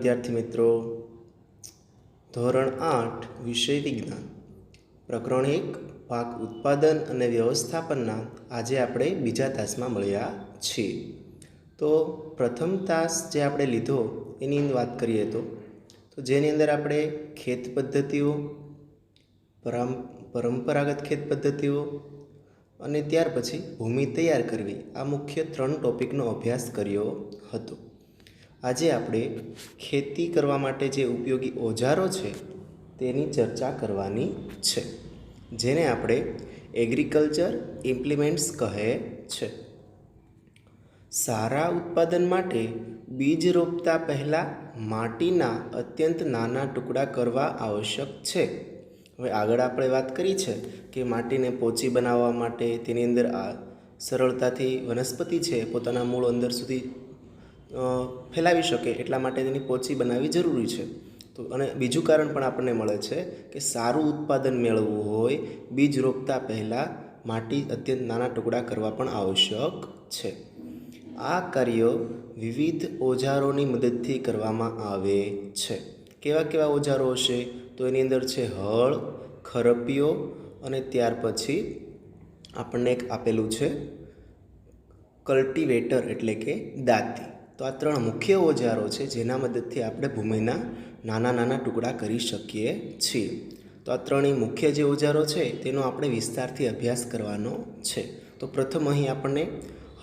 વિદ્યાર્થી મિત્રો, ધોરણ 8 વિષય વિજ્ઞાન પ્રકરણ 1 પાક ઉત્પાદન અને વ્યવસ્થાપનના આજે આપણે બીજા તાસમાં મળ્યા છીએ। તો પ્રથમ તાસ જે આપણે લીધો એની વાત કરીએ તો જેની અંદર આપણે ખેત પદ્ધતિઓ, પરંપરાગત ખેત પદ્ધતિઓ અને ત્યાર પછી ભૂમિ તૈયાર કરવી, આ મુખ્ય 3 ટોપિકનો અભ્યાસ કર્યો હતો। આજે આપણે ખેતી કરવા માટે જે ઉપયોગી ઓજારો છે તેની ચર્ચા કરવાની છે, જેને આપણે એગ્રીકલ્ચર ઇમ્પ્લિમેન્ટ્સ કહે છે। સારા ઉત્પાદન માટે બીજ રોપતા પહેલાં માટીના અત્યંત નાના ટુકડા કરવા આવશ્યક છે। હવે આગળ આપણે વાત કરી છે કે માટીને પોચી બનાવવા માટે તેની અંદર સરળતાથી વનસ્પતિ છે પોતાના મૂળ અંદર સુધી ફેલાવી શકે એટલા માટે તેની પોચી બનાવવી જરૂરી છે। તો અને બીજું કારણ પણ આપણને મળે છે કે સારું ઉત્પાદન મેળવવું હોય બીજ રોપતા પહેલાં માટી અત્યંત નાના ટુકડા કરવા પણ આવશ્યક છે। આ કાર્ય વિવિધ ઓજારોની મદદથી કરવામાં આવે છે। કેવા કેવા ઓજારો હશે? તો એની અંદર છે હળ, ખરપિયો અને ત્યાર પછી આપણને એક આપેલું છે કલ્ટિવેટર એટલે કે દાંતી। તો આ 3 મુખ્ય ઓજારો છે જેના મદદથી આપણે ભૂમિના નાના નાના ટુકડા કરી શકીએ છીએ। તો આ 3 મુખ્ય જે ઓજારો છે તેનો આપણે વિસ્તારથી અભ્યાસ કરવાનો છે। તો પ્રથમ અહીં આપણને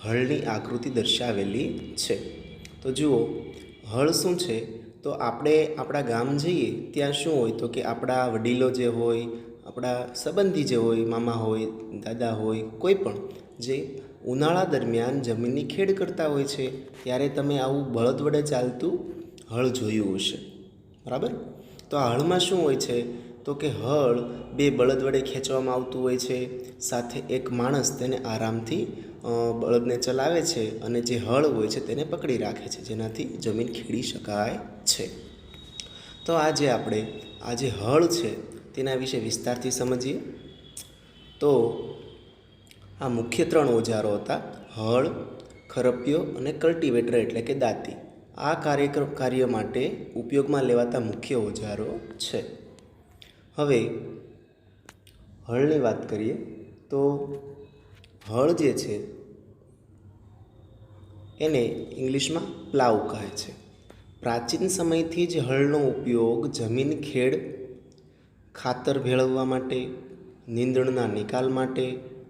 હળની આકૃતિ દર્શાવેલી છે। તો જુઓ, હળ શું છે? તો આપણે આપણા ગામ જઈએ ત્યાં શું હોય તો કે આપણા વડીલો જે હોય, આપણા સંબંધી જે હોય, મામા હોય, દાદા હોય, કોઈ પણ જે ઉનાળા દરમિયાન જમીનની ખેડ કરતા હોય છે ત્યારે તમે આવું બળદ વડે ચાલતું હળ જોયું હશે, બરાબર? તો આ હળમાં શું હોય છે તો કે હળ 2 બળદ વડે ખેંચવામાં આવતું હોય છે, સાથે એક માણસ તેને આરામથી બળદને ચલાવે છે અને જે હળ હોય છે તેને પકડી રાખે છે, જેનાથી જમીન ખેડી શકાય છે। તો આજે આપણે આ જે હળ છે તેના વિશે વિસ્તારથી સમજીએ। તો આ મુખ્ય 3 ઓજારો હતા, હળ, ખરપિયો અને કલ્ટિવેટર એટલે કે દાંતી। આ કાર્ય માટે ઉપયોગમાં લેવાતા મુખ્ય ઓજારો છે। હવે હળની વાત કરીએ તો હળ જે છે એને ઇંગ્લિશમાં પ્લાવ કહે છે। પ્રાચીન સમયથી જ હળનો ઉપયોગ જમીન ખેડ, ખાતર ભેળવવા માટે, નીંદણના નિકાલ માટે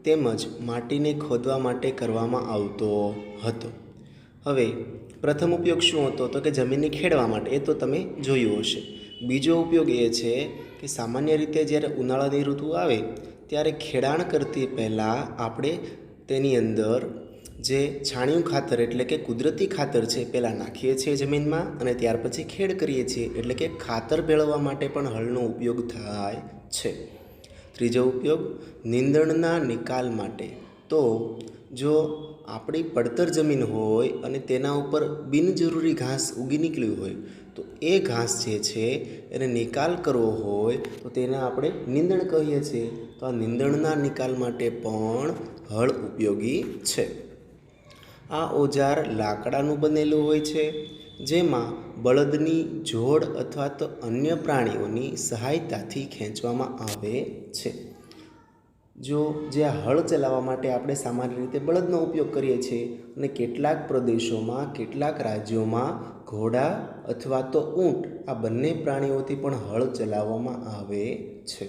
તેમજ માટીને ખોદવા માટે કરવામાં આવતો હતો। હવે પ્રથમ ઉપયોગ શું હતો તો કે જમીનને ખેડવા માટે, એ તો તમે જોયું હશે। બીજો ઉપયોગ એ છે કે સામાન્ય રીતે જ્યારે ઉનાળાની ઋતુ આવે ત્યારે ખેડાણ કરતી પહેલાં આપણે તેની અંદર જે છાણિયું ખાતર એટલે કે કુદરતી ખાતર છે પહેલાં નાખીએ છીએ જમીનમાં અને ત્યાર પછી ખેડ કરીએ છીએ, એટલે કે ખાતર ભેળવવા માટે પણ હળનો ઉપયોગ થાય છે। ત્રીજો ઉપયોગ નીંદણના નિકાલ માટે। તો જો આપણી પડતર જમીન હોય અને તેના ઉપર બિનજરૂરી ઘાસ ઉગી નીકળ્યું હોય તો એ ઘાસ જે છે એને નિકાલ કરવો હોય તો તેને આપણે નીંદણ કહીએ છીએ। તો આ નીંદણના નિકાલ માટે પણ હળ ઉપયોગી છે। આ ઓજાર લાકડાનું બનેલું હોય છે, જેમાં બળદની જોડ અથવા તો અન્ય પ્રાણીઓની સહાયતાથી ખેંચવામાં આવે છે। જો જે આ હળ ચલાવવા માટે આપણે સામાન્ય રીતે બળદનો ઉપયોગ કરીએ છીએ અને કેટલાક પ્રદેશોમાં, કેટલાક રાજ્યોમાં ઘોડા અથવા તો ઊંટ, આ બંને પ્રાણીઓથી પણ હળ ચલાવવામાં આવે છે।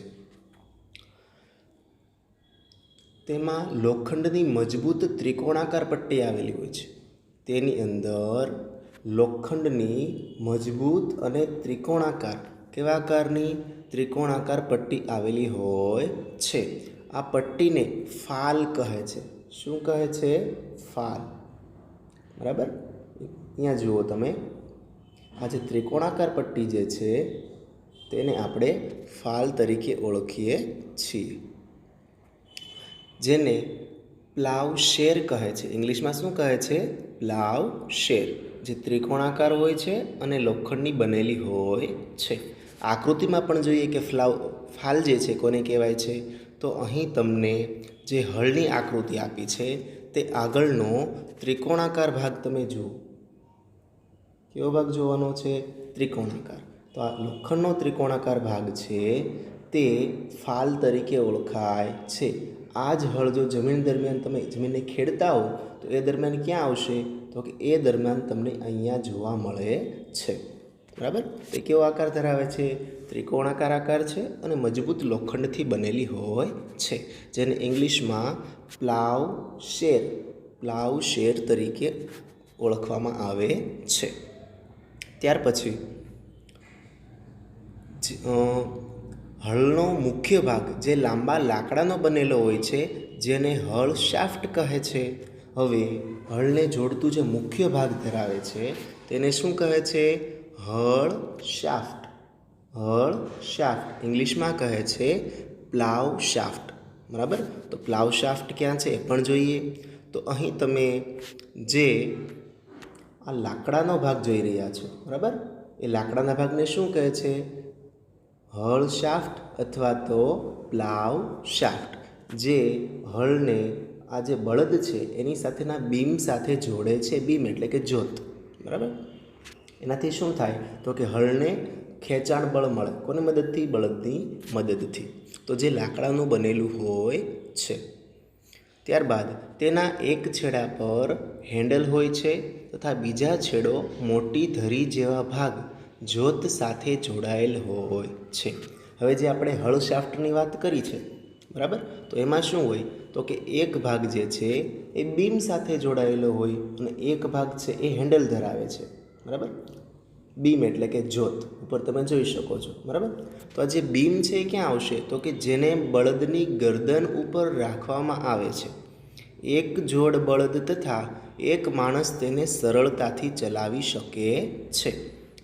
તેમાં લોખંડની મજબૂત ત્રિકોણાકાર પટ્ટી આવેલી હોય છે। તેની અંદર લોખંડની મજબૂત અને ત્રિકોણાકાર, કેવા આકારની? ત્રિકોણાકાર પટ્ટી આવેલી હોય છે। આ પટ્ટીને ફાલ કહે છે। શું કહે છે? ફાલ, બરાબર? અહીંયા જુઓ તમે, આ જે ત્રિકોણાકાર પટ્ટી જે છે તેને આપણે ફાલ તરીકે ઓળખીએ છીએ, જેને પ્લાવ શેર કહે છે। ઇંગ્લિશમાં શું કહે છે? પ્લાવ શેર, જે ત્રિકોણાકાર હોય છે અને લોખંડની બનેલી હોય છે। આકૃતિમાં પણ જોઈએ કે ફાલ જે છે કોને કહેવાય છે? તો અહીં તમને જે હળની આકૃતિ આપી છે તે આગળનો ત્રિકોણાકાર ભાગ તમે જુઓ, કેવો ભાગ જોવાનો છે? ત્રિકોણાકાર. તો આ લોખંડનો ત્રિકોણાકાર ભાગ છે તે ફાલ તરીકે ઓળખાય છે. આ જ હળ જો જમીન દરમિયાન તમે જમીનને ખેડતા હો તો એ દરમિયાન ક્યાં આવશે? તો કે એ દરમિયાન તમને અહીંયા જોવા મળે છે. બરાબર? તો કેવો આકાર ધરાવે છે? ત્રિકોણાકાર આકાર છે અને મજબૂત લોખંડથી બનેલી હોય છે, જેને ઇંગ્લિશમાં પ્લાવ શેર તરીકે ઓળખવામાં આવે છે. ત્યાર પછી હળનો મુખ્ય ભાગ જે લાંબા લાકડાનો બનેલો હોય છે જેને હળ શાફ્ટ કહે છે. હવે હળને જોડતું જે મુખ્ય ભાગ ધરાવે છે તેને શું કહે છે? હળ શાફ્ટ. ઇંગ્લિશમાં કહે છે પ્લાવ શાફ્ટ. બરાબર? તો પ્લાવ શાફ્ટ ક્યાં છે એ પણ જોઈએ. તો અહીં તમે જે આ લાકડાનો ભાગ જોઈ રહ્યા છો, બરાબર, એ લાકડાના ભાગને શું કહે છે? હળ શાફ્ટ અથવા તો પ્લાવ શાફ્ટ. જે હળને આ જે બળદ છે એની સાથેના બીમ સાથે જોડે છે. બીમ એટલે કે જોત. બરાબર? એનાથી શું થાય? તો કે હળને ખેંચાણ બળ મળે. કોની મદદથી? બળદની મદદથી. તો જે લાકડાનું બનેલું હોય છે. ત્યારબાદ તેના એક છેડા પર હેન્ડલ હોય છે તથા બીજા છેડો મોટી ધરી જેવા ભાગ જોત સાથે જોડાયેલ હોય છે. હવે જે આપણે હળ શાફ્ટની વાત કરી છે, બરાબર, તો એમાં શું હોય? તો કે એક ભાગ જે છે એ બીમ સાથે જોડાયેલો હોય અને એક ભાગ છે એ હેન્ડલ ધરાવે છે. બરાબર? બીમ એટલે કે જોત ઉપર તમે જોઈ શકો છો. બરાબર? તો આ જે બીમ છે એ ક્યાં આવશે? તો કે જેને બળદની ગરદન ઉપર રાખવામાં આવે છે. એક જોડ બળદ તથા એક માણસ તેને સરળતાથી ચલાવી શકે છે.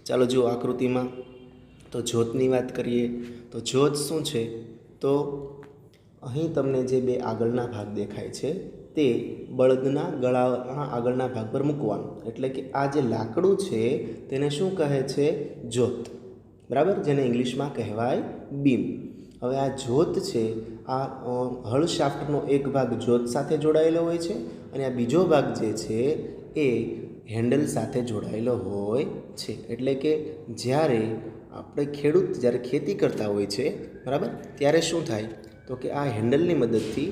ચાલો જુઓ આકૃતિમાં. તો જોતની વાત કરીએ તો જોત શું છે? તો અહીં તમને જે બે આગળના ભાગ દેખાય છે તે બળદના ગળાના આગળના ભાગ પર મૂકવાનું. એટલે કે આ જે લાકડું છે તેને શું કહે છે? જોત. બરાબર? જેને ઇંગ્લિશમાં કહેવાય બીમ. હવે આ જોત છે, આ હળ શાફ્ટનો એક ભાગ જોત સાથે જોડાયેલો હોય છે અને આ બીજો ભાગ જે છે એ હેન્ડલ સાથે જોડાયેલો હોય છે. એટલે કે જ્યારે આપણે જ્યારે ખેતી કરતા હોય છે, બરાબર, ત્યારે શું થાય? તો કે આ હેન્ડલની મદદથી,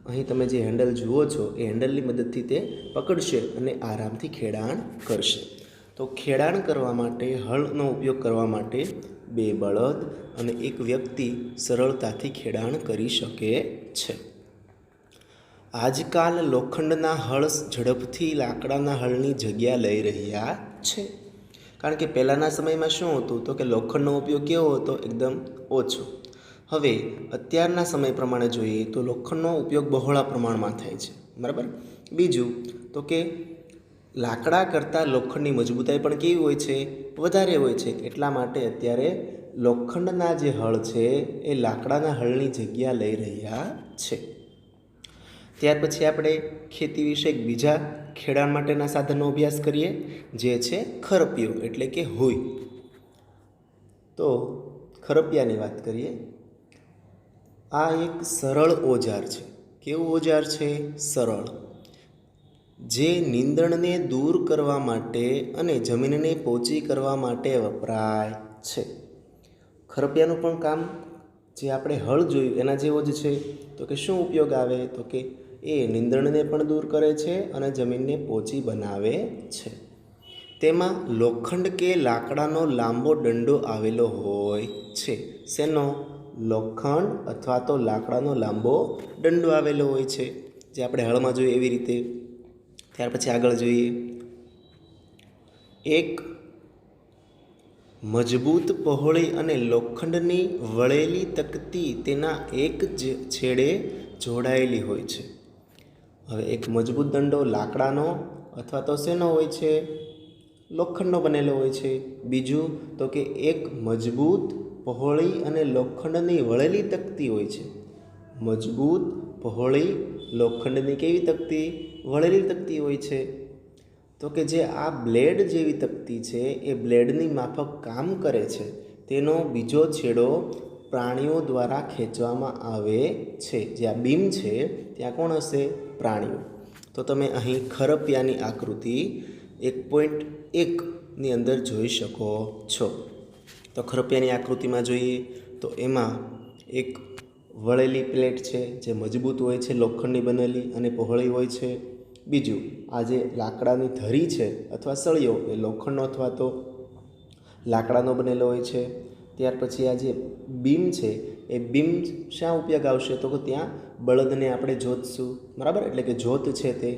અહીં તમે જે હેન્ડલ જુઓ છો એ હેન્ડલની મદદથી તે પકડશે અને આરામથી ખેડાણ કરશે. તો ખેડાણ કરવા માટે, હળનો ઉપયોગ કરવા માટે બે બળદ અને એક વ્યક્તિ સરળતાથી ખેડાણ કરી શકે છે. આજકાલ લોખંડના હળ ઝડપથી લાકડાના હળની જગ્યા લઈ રહ્યા છે. કારણ કે પહેલાંના સમયમાં શું હતું? તો કે લોખંડનો ઉપયોગ કેવો હતો? એકદમ ઓછો. હવે અત્યારના સમય પ્રમાણે જોઈએ તો લોખંડનો ઉપયોગ બહોળા પ્રમાણમાં થાય છે. બરાબર? બીજું તો કે લાકડા કરતાં લોખંડની મજબૂતાઈ પણ કેવી હોય છે? વધારે હોય છે. એટલા માટે અત્યારે લોખંડના જે હળ છે એ લાકડાના હળની જગ્યા લઈ રહ્યા છે. ત્યાર પછી આપણે ખેતી વિશે બીજા ખેડાણ માટેના સાધનનો અભ્યાસ કરીએ, જે છે ખરપિયો એટલે કે હુઈ. તો ખરપિયાની વાત કરીએ. આ એક સરળ ઓજાર છે. કેવું ઓજાર છે? સરળ. જે નીંદણને દૂર કરવા માટે અને જમીનને પોચી કરવા માટે વપરાય છે. ખરપિયાનું પણ કામ જે આપણે હળ જોયું એના જેવો જ છે. તો કે શું ઉપયોગ આવે? તો કે એ નીંદણને પણ દૂર કરે છે અને જમીનને પોચી બનાવે છે. તેમાં લોખંડ કે લાકડાનો લાંબો દંડો આવેલો હોય છે. શેનો? લોખંડ અથવા તો લાકડાનો લાંબો દંડો આવેલો હોય છે, જે આપણે હળમાં જોઈએ એવી રીતે. ત્યાર પછી આગળ જોઈએ. એક મજબૂત, પહોળી અને લોખંડની વળેલી તકતી તેના એક જ છેડે જોડાયેલી હોય છે. હવે એક મજબૂત દંડો લાકડાનો અથવા તો શેનો હોય છે? લોખંડનો બનેલો હોય છે. બીજું તો કે એક મજબૂત, પહોળી અને લોખંડની વળેલી તકતી હોય છે. મજબૂત, પહોળી, લોખંડની કેવી તકતી? વળેલી તકતી હોય છે. તો કે જે આ બ્લેડ જેવી તકતી છે એ બ્લેડની માફક કામ કરે છે. તેનો બીજો છેડો પ્રાણીઓ દ્વારા ખેંચવામાં આવે છે. જે આ બીમ છે ત્યાં કોણ હશે? પ્રાણીઓ. તો તમે અહીં ખરપિયાની આકૃતિ 1.1 ની અંદર જોઈ શકો છો. તો ખરપિયાની આકૃતિમાં જોઈએ તો એમાં એક વળેલી પ્લેટ છે જે મજબૂત હોય છે, લોખંડની બનેલી અને પહોળી હોય છે. બીજું, આ જે લાકડાની ધરી છે અથવા સળિયો એ લોખંડનો અથવા તો લાકડાનો બનેલો હોય છે. ત્યાર પછી આ જે બીમ છે એ બીમ શા ઉપયોગ આવશે તો કે ત્યાં બળદને આપણે જોતશું, બરાબર, એટલે કે જોત છે તે.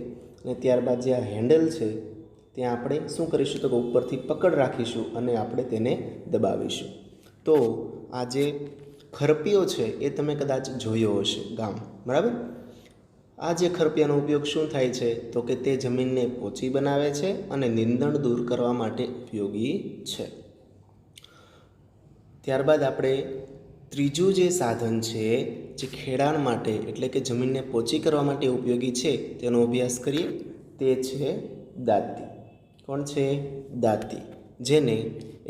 અને ત્યારબાદ જે આ હેન્ડલ છે ત્યાં આપણે શું કરીશું તો કે ઉપરથી પકડ રાખીશું અને આપણે તેને દબાવીશું. તો આ જે ખરપિયો છે એ તમે કદાચ જોયો હશે ગામ, બરાબર. આ જે ખરપિયાનો ઉપયોગ શું થાય છે તો કે તે જમીનને પોચી બનાવે છે અને નીંદણ દૂર કરવા માટે ઉપયોગી છે. ત્યારબાદ આપણે ત્રીજું જે સાધન છે જે ખેડાણ માટે એટલે કે જમીનને પોચી કરવા માટે ઉપયોગી છે તેનો અભ્યાસ કરીએ. તે છે દાંતી. કોણ છે? દાંતી, જેને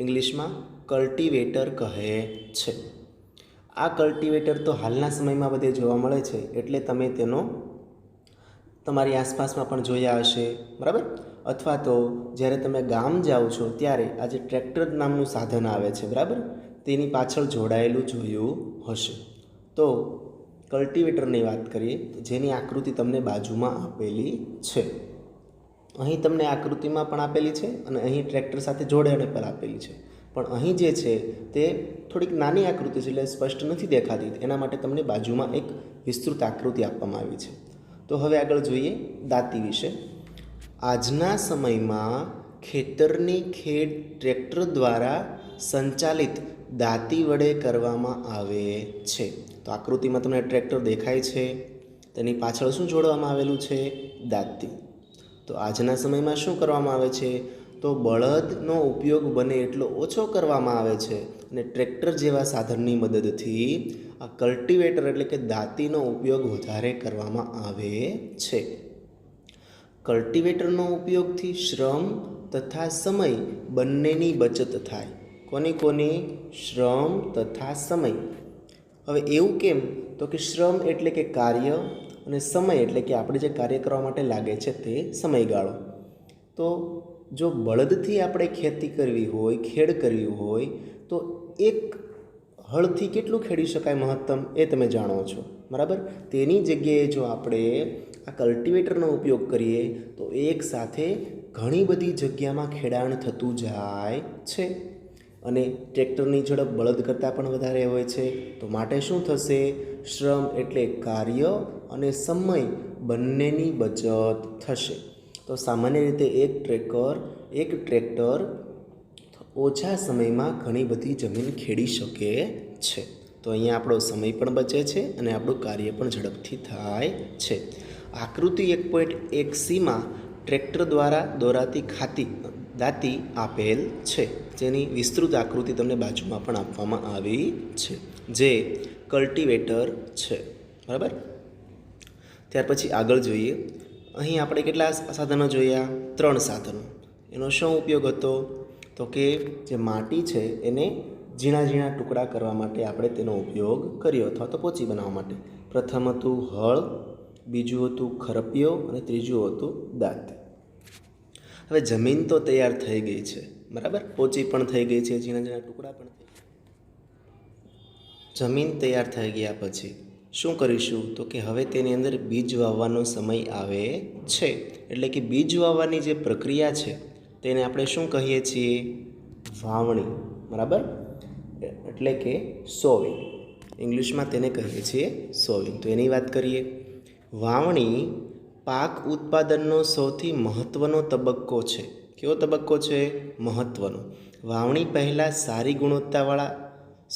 ઇંગ્લિશમાં કલ્ટિવેટર કહે છે. આ કલ્ટિવેટર તો હાલના સમયમાં બધે જોવા મળે છે, એટલે તમે તેનો તમારી આસપાસમાં પણ જોયા હશે, બરાબર. અથવા તો જ્યારે તમે ગામ જાઓ છો ત્યારે આજે ટ્રેક્ટર નામનું સાધન આવે છે, બરાબર, તેની પાછળ જોડાયેલું જોયું હશે. તો કલ્ટિવેટરની વાત કરીએ તો જેની આકૃતિ તમને બાજુમાં આપેલી છે. અહીં તમને આકૃતિમાં પણ આપેલી છે અને અહીં ટ્રેક્ટર સાથે જોડાઈને પણ આપેલી છે. પણ અહીં જે છે તે થોડીક નાની આકૃતિ છે એટલે સ્પષ્ટ નથી દેખાતી. એના માટે તમને બાજુમાં એક વિસ્તૃત આકૃતિ આપવામાં આવી છે. તો હવે આગળ જોઈએ દાંતી વિશે. આજના સમયમાં ખેતરની ખેડ ટ્રેક્ટર દ્વારા સંચાલિત દાંતી વડે કરવામાં આવે છે. તો આકૃતિમાં તમને ટ્રેક્ટર દેખાય છે, તેની પાછળ શું જોડવામાં આવેલું છે? દાંતી. તો આજના સમયમાં શું કરવામાં આવે છે તો બળદનો ઉપયોગ બને એટલો ઓછો કરવામાં આવે છે અને ટ્રેક્ટર જેવા સાધનની મદદથી આ કલ્ટિવેટર એટલે કે દાંતીનો ઉપયોગ વધારે કરવામાં આવે છે. કલ્ટિવેટરનો ઉપયોગથી શ્રમ તથા સમય બંનેની બચત થાય. કોની? શ્રમ તથા સમય. હવે એવું કેમ તો કે શ્રમ એટલે કે કાર્ય અને સમય એટલે કે આપણે જે કાર્ય કરવા માટે લાગે છે તે સમયગાળો. તો જો બળદથી આપણે ખેતી કરવી હોય, ખેડ કરવી હોય તો એક હળથી કેટલું ખેડી શકાય મહત્તમ એ તમે જાણો છો, બરાબર. તેની જગ્યાએ જો આપણે આ કલ્ટિવેટરનો ઉપયોગ કરીએ તો એક સાથે ઘણી બધી જગ્યામાં ખેડાણ થતું જાય છે અને ટ્રેક્ટરની ઝડપ બળદ કરતાં પણ વધારે હોય છે. તો માટે શું થશે? શ્રમ એટલે કાર્ય અને સમય બંનેની બચત થશે. તો સામાન્ય રીતે એક ટ્રેક્ટર ઓછા સમયમાં ઘણી બધી જમીન ખેડી શકે છે. તો અહીંયા આપણો સમય પણ બચે છે અને આપણું કાર્ય પણ ઝડપથી થાય છે. આકૃતિ 1.1cમાં ટ્રેક્ટર દ્વારા દોરાતી દાંતી આપેલ છે, જેની વિસ્તૃત આકૃતિ તમને બાજુમાં પણ આપવામાં આવી છે, જે કલ્ટિવેટર છે, બરાબર. ત્યાર પછી આગળ જોઈએ. અહીં આપણે કેટલા સાધનો જોયા? 3 સાધનો. એનો શું ઉપયોગ હતો તો કે જે માટી છે એને ઝીણા ઝીણા ટુકડા કરવા માટે આપણે તેનો ઉપયોગ કર્યો અથવા તો પોચી બનાવવા માટે. પ્રથમ હતું હળ, બીજું હતું ખરપિયો અને ત્રીજું હતું દાંતી. હવે જમીન તો તૈયાર થઈ ગઈ છે, બરાબર, પોચી પણ થઈ ગઈ છે, ઝીણા ઝીણા ટુકડા પણ થઈ ગયા. જમીન તૈયાર થઈ ગયા પછી શું કરીશું તો કે હવે તેની અંદર બીજ વાવવાનો સમય આવે છે. એટલે કે બીજ વાવવાની જે પ્રક્રિયા છે તેને આપણે શું કહીએ છીએ? વાવણી, બરાબર, એટલે કે સોવિંગ. ઇંગ્લિશમાં તેને કહીએ છીએ સોવિંગ. તો એની વાત કરીએ. વાવણી પાક ઉત્પાદનનો સૌથી મહત્ત્વનો તબક્કો છે. કેવો તબક્કો છે? મહત્ત્વનો. વાવણી પહેલાં સારી ગુણવત્તાવાળા,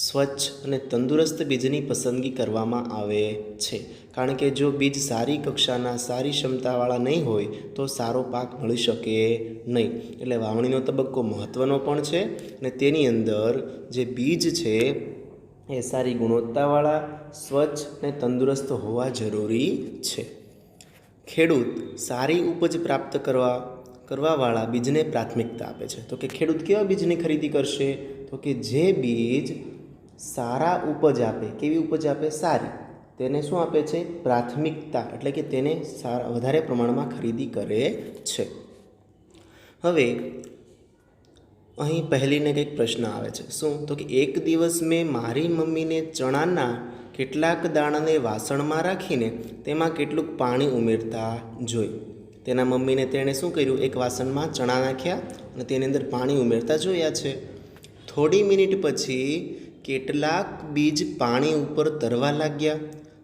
સ્વચ્છ અને તંદુરસ્ત બીજની પસંદગી કરવામાં આવે છે. કારણ કે જો બીજ સારી કક્ષાના, સારી ક્ષમતાવાળા નહીં હોય તો સારો પાક મળી શકે નહીં. એટલે વાવણીનો તબક્કો મહત્ત્વનો પણ છે અને તેની અંદર જે બીજ છે એ સારી ગુણવત્તાવાળા, સ્વચ્છ અને તંદુરસ્ત હોવા જરૂરી છે. ખેડૂત સારી ઉપજ પ્રાપ્ત કરવાવાળા બીજને પ્રાથમિકતા આપે છે. તો કે ખેડૂત કેવા બીજની ખરીદી કરશે તો કે જે બીજ સારા ઉપજ આપે. કેવી ઉપજ આપે? સારી. તેને શું આપે છે? પ્રાથમિકતા, એટલે કે તેને વધારે પ્રમાણમાં ખરીદી કરે છે. હવે અહીં પહેલીને કંઈક પ્રશ્ન આવે છે. શું? તો કે એક દિવસ મેં મારી મમ્મીને ચણાના કેટલાક દાણાને વાસણમાં રાખીને તેમાં કેટલુંક પાણી ઉમેરતા જોઈ. તેના મમ્મીને તેણે શું કર્યું? એક વાસણમાં ચણા નાખ્યા અને તેની અંદર પાણી ઉમેરતા જોયા છે. થોડી મિનિટ પછી કેટલાક બીજ પાણી ઉપર તરવા લાગ્યા.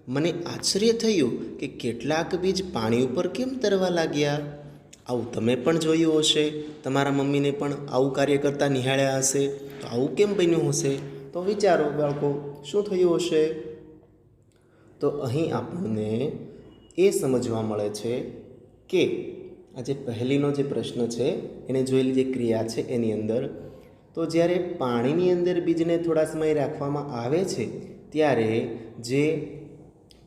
મને આશ્ચર્ય થયું કે કેટલાક બીજ પાણી ઉપર કેમ તરવા લાગ્યા. આવું તમે પણ જોયું હશે, તમારા મમ્મીને પણ આવું કાર્ય કરતાં નિહાળ્યા હશે. તો આવું કેમ બન્યું હશે? તો વિચારો બાળકો, શું થયું હશે? તો અહીં આપણને એ સમજવા મળે છે કે આ જે પહેલીનો જે પ્રશ્ન છે એને જોયેલી જે ક્રિયા છે એની અંદર, તો જ્યારે પાણીની અંદર બીજને થોડા સમય રાખવામાં આવે છે ત્યારે જે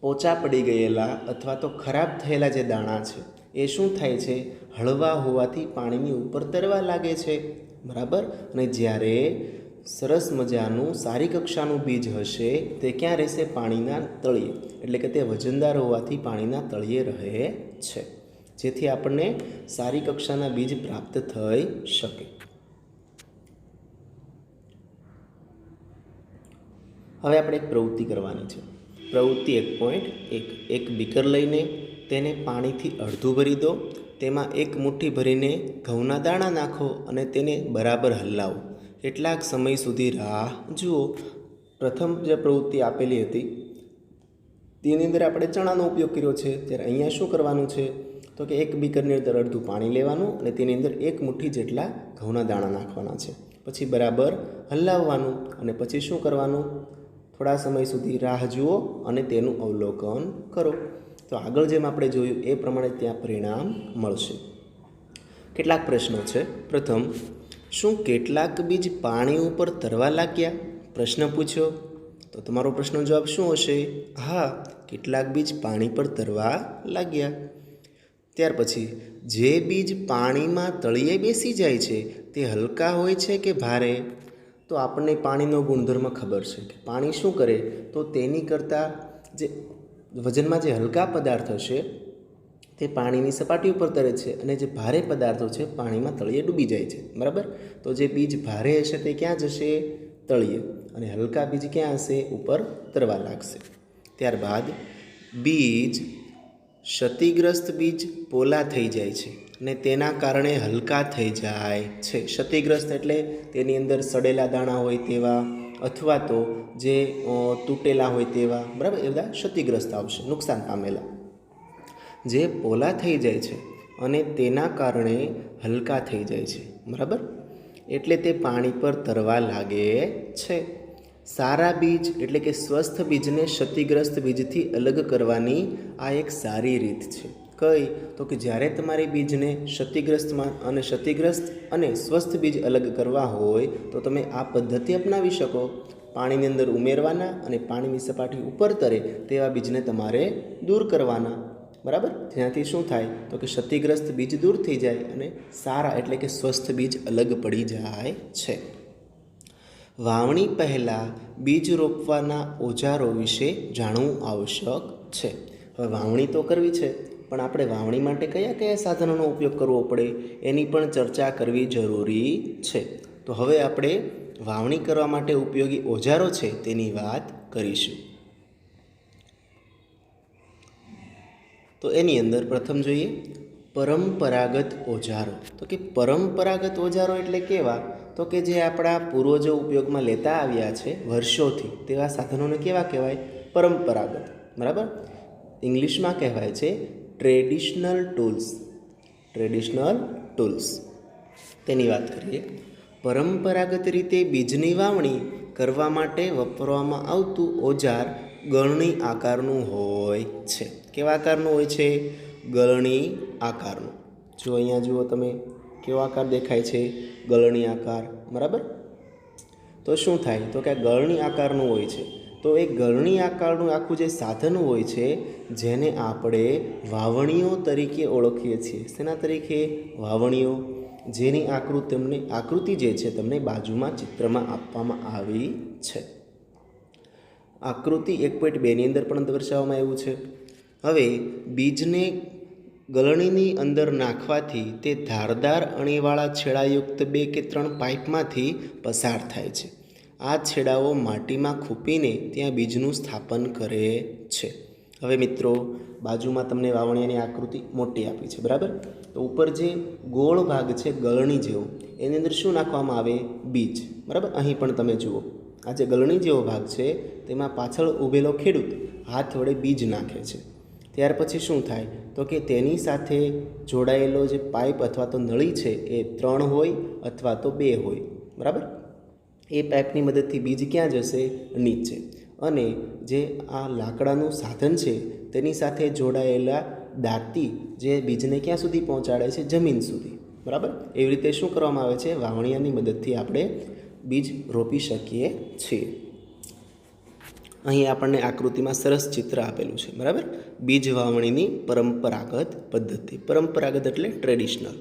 પોચા પડી ગયેલા અથવા તો ખરાબ થયેલા જે દાણા છે એ શું થાય છે? હળવા હોવાથી પાણીની ઉપર તરવા લાગે છે, બરાબર. અને જ્યારે સરસ મજાનું સારી કક્ષાનું બીજ હશે તે ક્યાં રહેશે? પાણીના તળિયે. એટલે કે તે વજનદાર હોવાથી પાણીના તળિયે રહે છે, જેથી આપણને સારી કક્ષાના બીજ પ્રાપ્ત થઈ શકે. હવે આપણે એક પ્રવૃત્તિ કરવાની છે. પ્રવૃત્તિ 1.1. એક બીકર લઈને તેને પાણીથી અડધું ભરી દો. તેમાં એક મુઠ્ઠી ભરીને ઘઉંના દાણા નાખો અને તેને બરાબર હલાવો. કેટલાક સમય સુધી રાહ જુઓ. પ્રથમ જે પ્રવૃત્તિ આપેલી હતી તેની અંદર આપણે ચણાનો ઉપયોગ કર્યો છે, ત્યારે અહીંયા શું કરવાનું છે? તો કે એક બીકરની અંદર અડધું પાણી લેવાનું અને તેની અંદર એક મુઠ્ઠી જેટલા ઘઉંના દાણા નાખવાના છે. પછી બરાબર હલાવવાનું અને પછી શું કરવાનું? થોડા સમય સુધી રાહ જુઓ અને તેનું અવલોકન કરો. તો આગળ જેમ આપણે જોયું એ પ્રમાણે ત્યાં પરિણામ મળશે. કેટલાક પ્રશ્નો છે. પ્રથમ, શું કેટલાક બીજ પાણી ઉપર તરવા લાગ્યા? પ્રશ્ન પૂછ્યો. તો તમારો પ્રશ્નનો જવાબ શું હશે? હા, કેટલાક બીજ પાણી પર તરવા લાગ્યા. ત્યાર પછી, જે બીજ પાણીમાં તળિયે બેસી જાય છે તે હલકા હોય છે કે ભારે? તો આપણને પાણીનો ગુણધર્મ ખબર છે કે પાણી શું કરે? તો તેની કરતાં જે વજનમાં જે હલકા પદાર્થ હશે તે પાણીની સપાટી ઉપર તરે છે અને જે ભારે પદાર્થો છે પાણીમાં તળિયે ડૂબી જાય છે, બરાબર. તો જે બીજ ભારે હશે તે ક્યાં જશે? તળિયે. અને હલકા બીજ ક્યાં હશે? ઉપર તરવા લાગશે. ત્યારબાદ બીજ ક્ષતિગ્રસ્ત બીજ પોલા થઈ જાય છે અને તેના કારણે હલકા થઈ જાય છે. ક્ષતિગ્રસ્ત એટલે તેની અંદર સડેલા દાણા હોય તેવા અથવા તો જે તૂટેલા હોય તેવા, બરાબર, એ બધા ક્ષતિગ્રસ્ત આવશે, નુકસાન પામેલા. જે પોલા થઈ જાય છે અને તેના કારણે હલકા થઈ જાય છે, બરાબર, એટલે તે પાણી પર તરવા લાગે છે. સારા બીજ એટલે કે સ્વસ્થ બીજને ક્ષતિગ્રસ્ત બીજથી અલગ કરવાની આ એક સારી રીત છે. કઈ? તો કે જ્યારે તમારે બીજને ક્ષતિગ્રસ્ત અને સ્વસ્થ બીજ અલગ કરવા હોય તો તમે આ પદ્ધતિ અપનાવી શકો. પાણીની અંદર ઉમેરવાના અને પાણીની સપાટી ઉપર તરે તેવા બીજને તમારે દૂર કરવાના, બરાબર. જેનાથી શું થાય? તો કે ક્ષતિગ્રસ્ત બીજ દૂર થઈ જાય અને સારા એટલે કે સ્વસ્થ બીજ અલગ પડી જાય છે. વાવણી પહેલાં બીજ રોપવાના ઓજારો વિશે જાણવું આવશ્યક છે. હવે વાવણી તો કરવી છે, પણ આપણે વાવણી માટે કયા કયા સાધનોનો ઉપયોગ કરવો પડે એની પણ ચર્ચા કરવી જરૂરી છે. તો હવે આપણે વાવણી કરવા માટે ઉપયોગી ઓજારો છે તેની વાત કરીશું. તો એની અંદર પ્રથમ જોઈએ પરંપરાગત ઓજારો. તો કે પરંપરાગત ઓજારો એટલે કેવા? તો કે જે આપણા પૂર્વજો ઉપયોગમાં લેતા આવ્યા છે વર્ષોથી તેવા સાધનોને કેવા કહેવાય? પરંપરાગત, બરાબર. ઇંગ્લિશમાં કહેવાય છે ટ્રેડિશનલ ટૂલ્સ. તેની વાત કરીએ. પરંપરાગત રીતે બીજની વાવણી કરવા માટે વાપરવામાં આવતું ઓજાર ગળણી આકારનું હોય છે. કેવા આકારનું હોય છે? ગળણી આકારનું. જો અહીંયા જુઓ તમે, કેવો આકાર દેખાય છે? ગળણી આકાર, બરાબર. તો શું થાય? તો કે આ ગળણી આકારનું હોય છે. તો એ ગળણી આકારનું આખું જે સાધન હોય છે જેને આપણે વાવણીઓ તરીકે ઓળખીએ છીએ. શેના તરીકે? વાવણીઓ. જેની આકૃતિ જે છે તમને બાજુમાં ચિત્રમાં આપવામાં આવી છે. આકૃતિ 1.2 ની અંદર પણ દર્શાવવામાં આવ્યું છે. હવે બીજને ગળણીની અંદર નાખવાથી તે ધારદાર અણીવાળા છેડાયુક્ત 2 કે 3 પાઇપમાંથી પસાર થાય છે. આ છેડાઓ માટીમાં ખૂંપીને ત્યાં બીજનું સ્થાપન કરે છે. હવે મિત્રો, બાજુમાં તમને વાવણિયાની આકૃતિ મોટી આપી છે, બરાબર? તો ઉપર જે ગોળ ભાગ છે ગળણી જેવો, એની અંદર શું નાખવામાં આવે? બીજ, બરાબર? અહીં પણ તમે જુઓ, આ જે ગળણી જેવો ભાગ છે તેમાં પાછળ ઊભેલો ખેડૂત હાથ વડે બીજ નાખે છે. ત્યાર પછી શું થાય તો કે તેની સાથે જોડાયેલો જે પાઇપ અથવા તો નળી છે એ 3 હોય અથવા તો 2 હોય, બરાબર? એ પાઇપની મદદથી બીજ ક્યાં જશે? નીચે. અને જે આ લાકડાનું સાધન છે તેની સાથે જોડાયેલા દાંતી જે બીજને ક્યાં સુધી પહોંચાડે છે? જમીન સુધી, બરાબર? એવી રીતે શું કરવામાં આવે છે? વાવણિયાની મદદથી આપણે બીજ રોપી શકીએ છીએ. અહીં આપણને આકૃતિમાં સરસ ચિત્ર આપેલું છે, બરાબર? બીજ વાવણીની પરંપરાગત પદ્ધતિ. પરંપરાગત એટલે ટ્રેડિશનલ.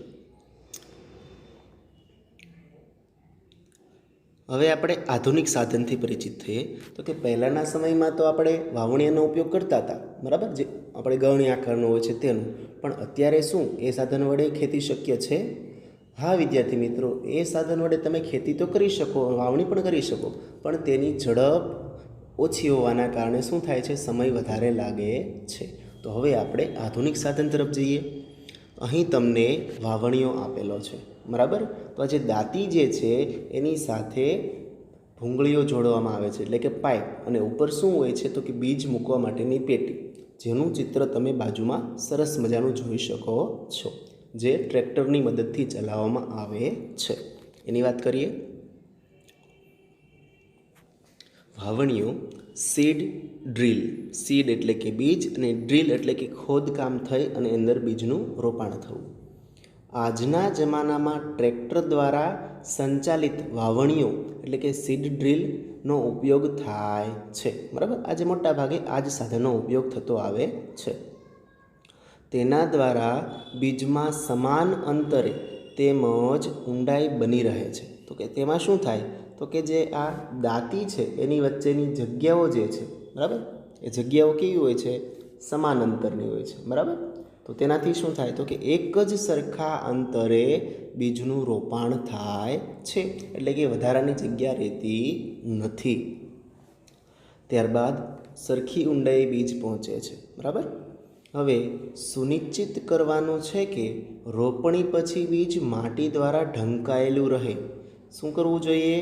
હવે આપણે આધુનિક સાધનથી પરિચિત થઈએ. તો કે પહેલાંના સમયમાં તો આપણે વાવણિયાનો ઉપયોગ કરતા હતા, બરાબર? જે આપણે ગળણી આકારનો હોય છે તેનું. પણ અત્યારે શું એ સાધન વડે ખેતી શક્ય છે? હા વિદ્યાર્થી મિત્રો, એ સાધન વડે તમે ખેતી તો કરી શકો, વાવણી પણ કરી શકો, પણ તેની ઝડપ ઓછી હોવાના કારણે શું થાય છે? સમય વધારે લાગે છે. તો હવે આપણે આધુનિક સાધન તરફ જઈએ. અહીં તમને વાવણીઓ આપેલો છે, બરાબર? તો આ જે દાંતી જે છે એની સાથે ભૂંગળીઓ જોડવામાં આવે છે, એટલે કે પાઇપ, અને ઉપર શું હોય છે તો કે બીજ મૂકવા માટેની પેટી, જેનું ચિત્ર તમે બાજુમાં સરસ મજાનું જોઈ શકો છો, જે ટ્રેક્ટરની મદદથી ચલાવવામાં આવે છે. એની વાત કરીએ. વાવણીઓ સીડ ડ્રીલ, સીડ એટલે કે બીજ અને ડ્રીલ એટલે કે ખોદકામ થઈ અને અંદર બીજનું રોપાણ થવું. આજના જમાનામાં ટ્રેક્ટર દ્વારા સંચાલિત વાવણીઓ એટલે કે સીડ ડ્રીલનો ઉપયોગ થાય છે, બરાબર? આજે મોટા ભાગે આ જ સાધનનો ઉપયોગ થતો આવે છે. તેના દ્વારા બીજમાં સમાન અંતરે તેમજ ઊંડાઈ બની રહે છે. તો કે તેમાં શું થાય તો કે જે આ દાંતી છે એની વચ્ચેની જગ્યાઓ જે છે, બરાબર? એ જગ્યાઓ કેવી હોય છે? સમાન અંતરની હોય છે, બરાબર? તો તેનાથી શું થાય તો કે એક જ સરખા અંતરે બીજનું રોપાણ થાય છે, એટલે કે વધારાની જગ્યા રહેતી નથી. ત્યારબાદ સરખી ઊંડાઈ બીજ પહોંચે છે, બરાબર? હવે સુનિશ્ચિત કરવાનું છે કે રોપણી પછી બીજ માટી દ્વારા ઢંકાયેલું રહે. શું કરવું જોઈએ?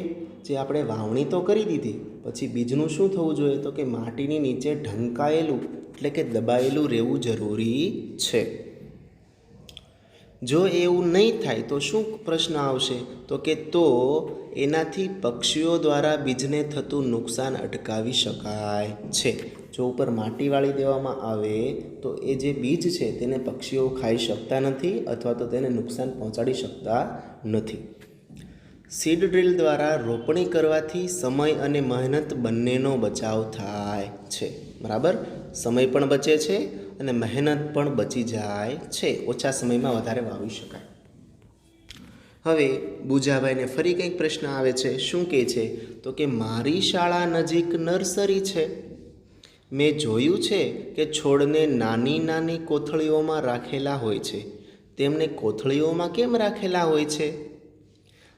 જે આપણે વાવણી તો કરી દીધી, પછી બીજનું શું થવું જોઈએ તો કે માટીની નીચે ઢંકાયેલું એટલે કે દબાયેલું રહેવું જરૂરી છે. જો એવું નહીં થાય તો શું પ્રશ્ન આવશે તો કે એનાથી પક્ષીઓ દ્વારા બીજને થતું નુકસાન અટકાવી શકાય છે. જો ઉપર માટી વાળી દેવામાં આવે તો એ જે બીજ છે તેને પક્ષીઓ ખાઈ શકતા નથી અથવા તો તેને નુકસાન પહોંચાડી શકતા નથી. સીડ ડ્રીલ દ્વારા રોપણી કરવાથી સમય અને મહેનત બંનેનો બચાવ થાય છે, બરાબર? સમય પણ બચે છે અને મહેનત પણ બચી જાય છે. ઓછા સમયમાં વધારે વાવી શકાય. હવે બુજાભાઈને ફરી કંઈક પ્રશ્ન આવે છે. શું કહે છે તો કે મારી શાળા નજીક નર્સરી છે. મેં જોયું છે કે છોડને નાની નાની કોથળીઓમાં રાખેલા હોય છે. તેમને કોથળીઓમાં કેમ રાખેલા હોય છે?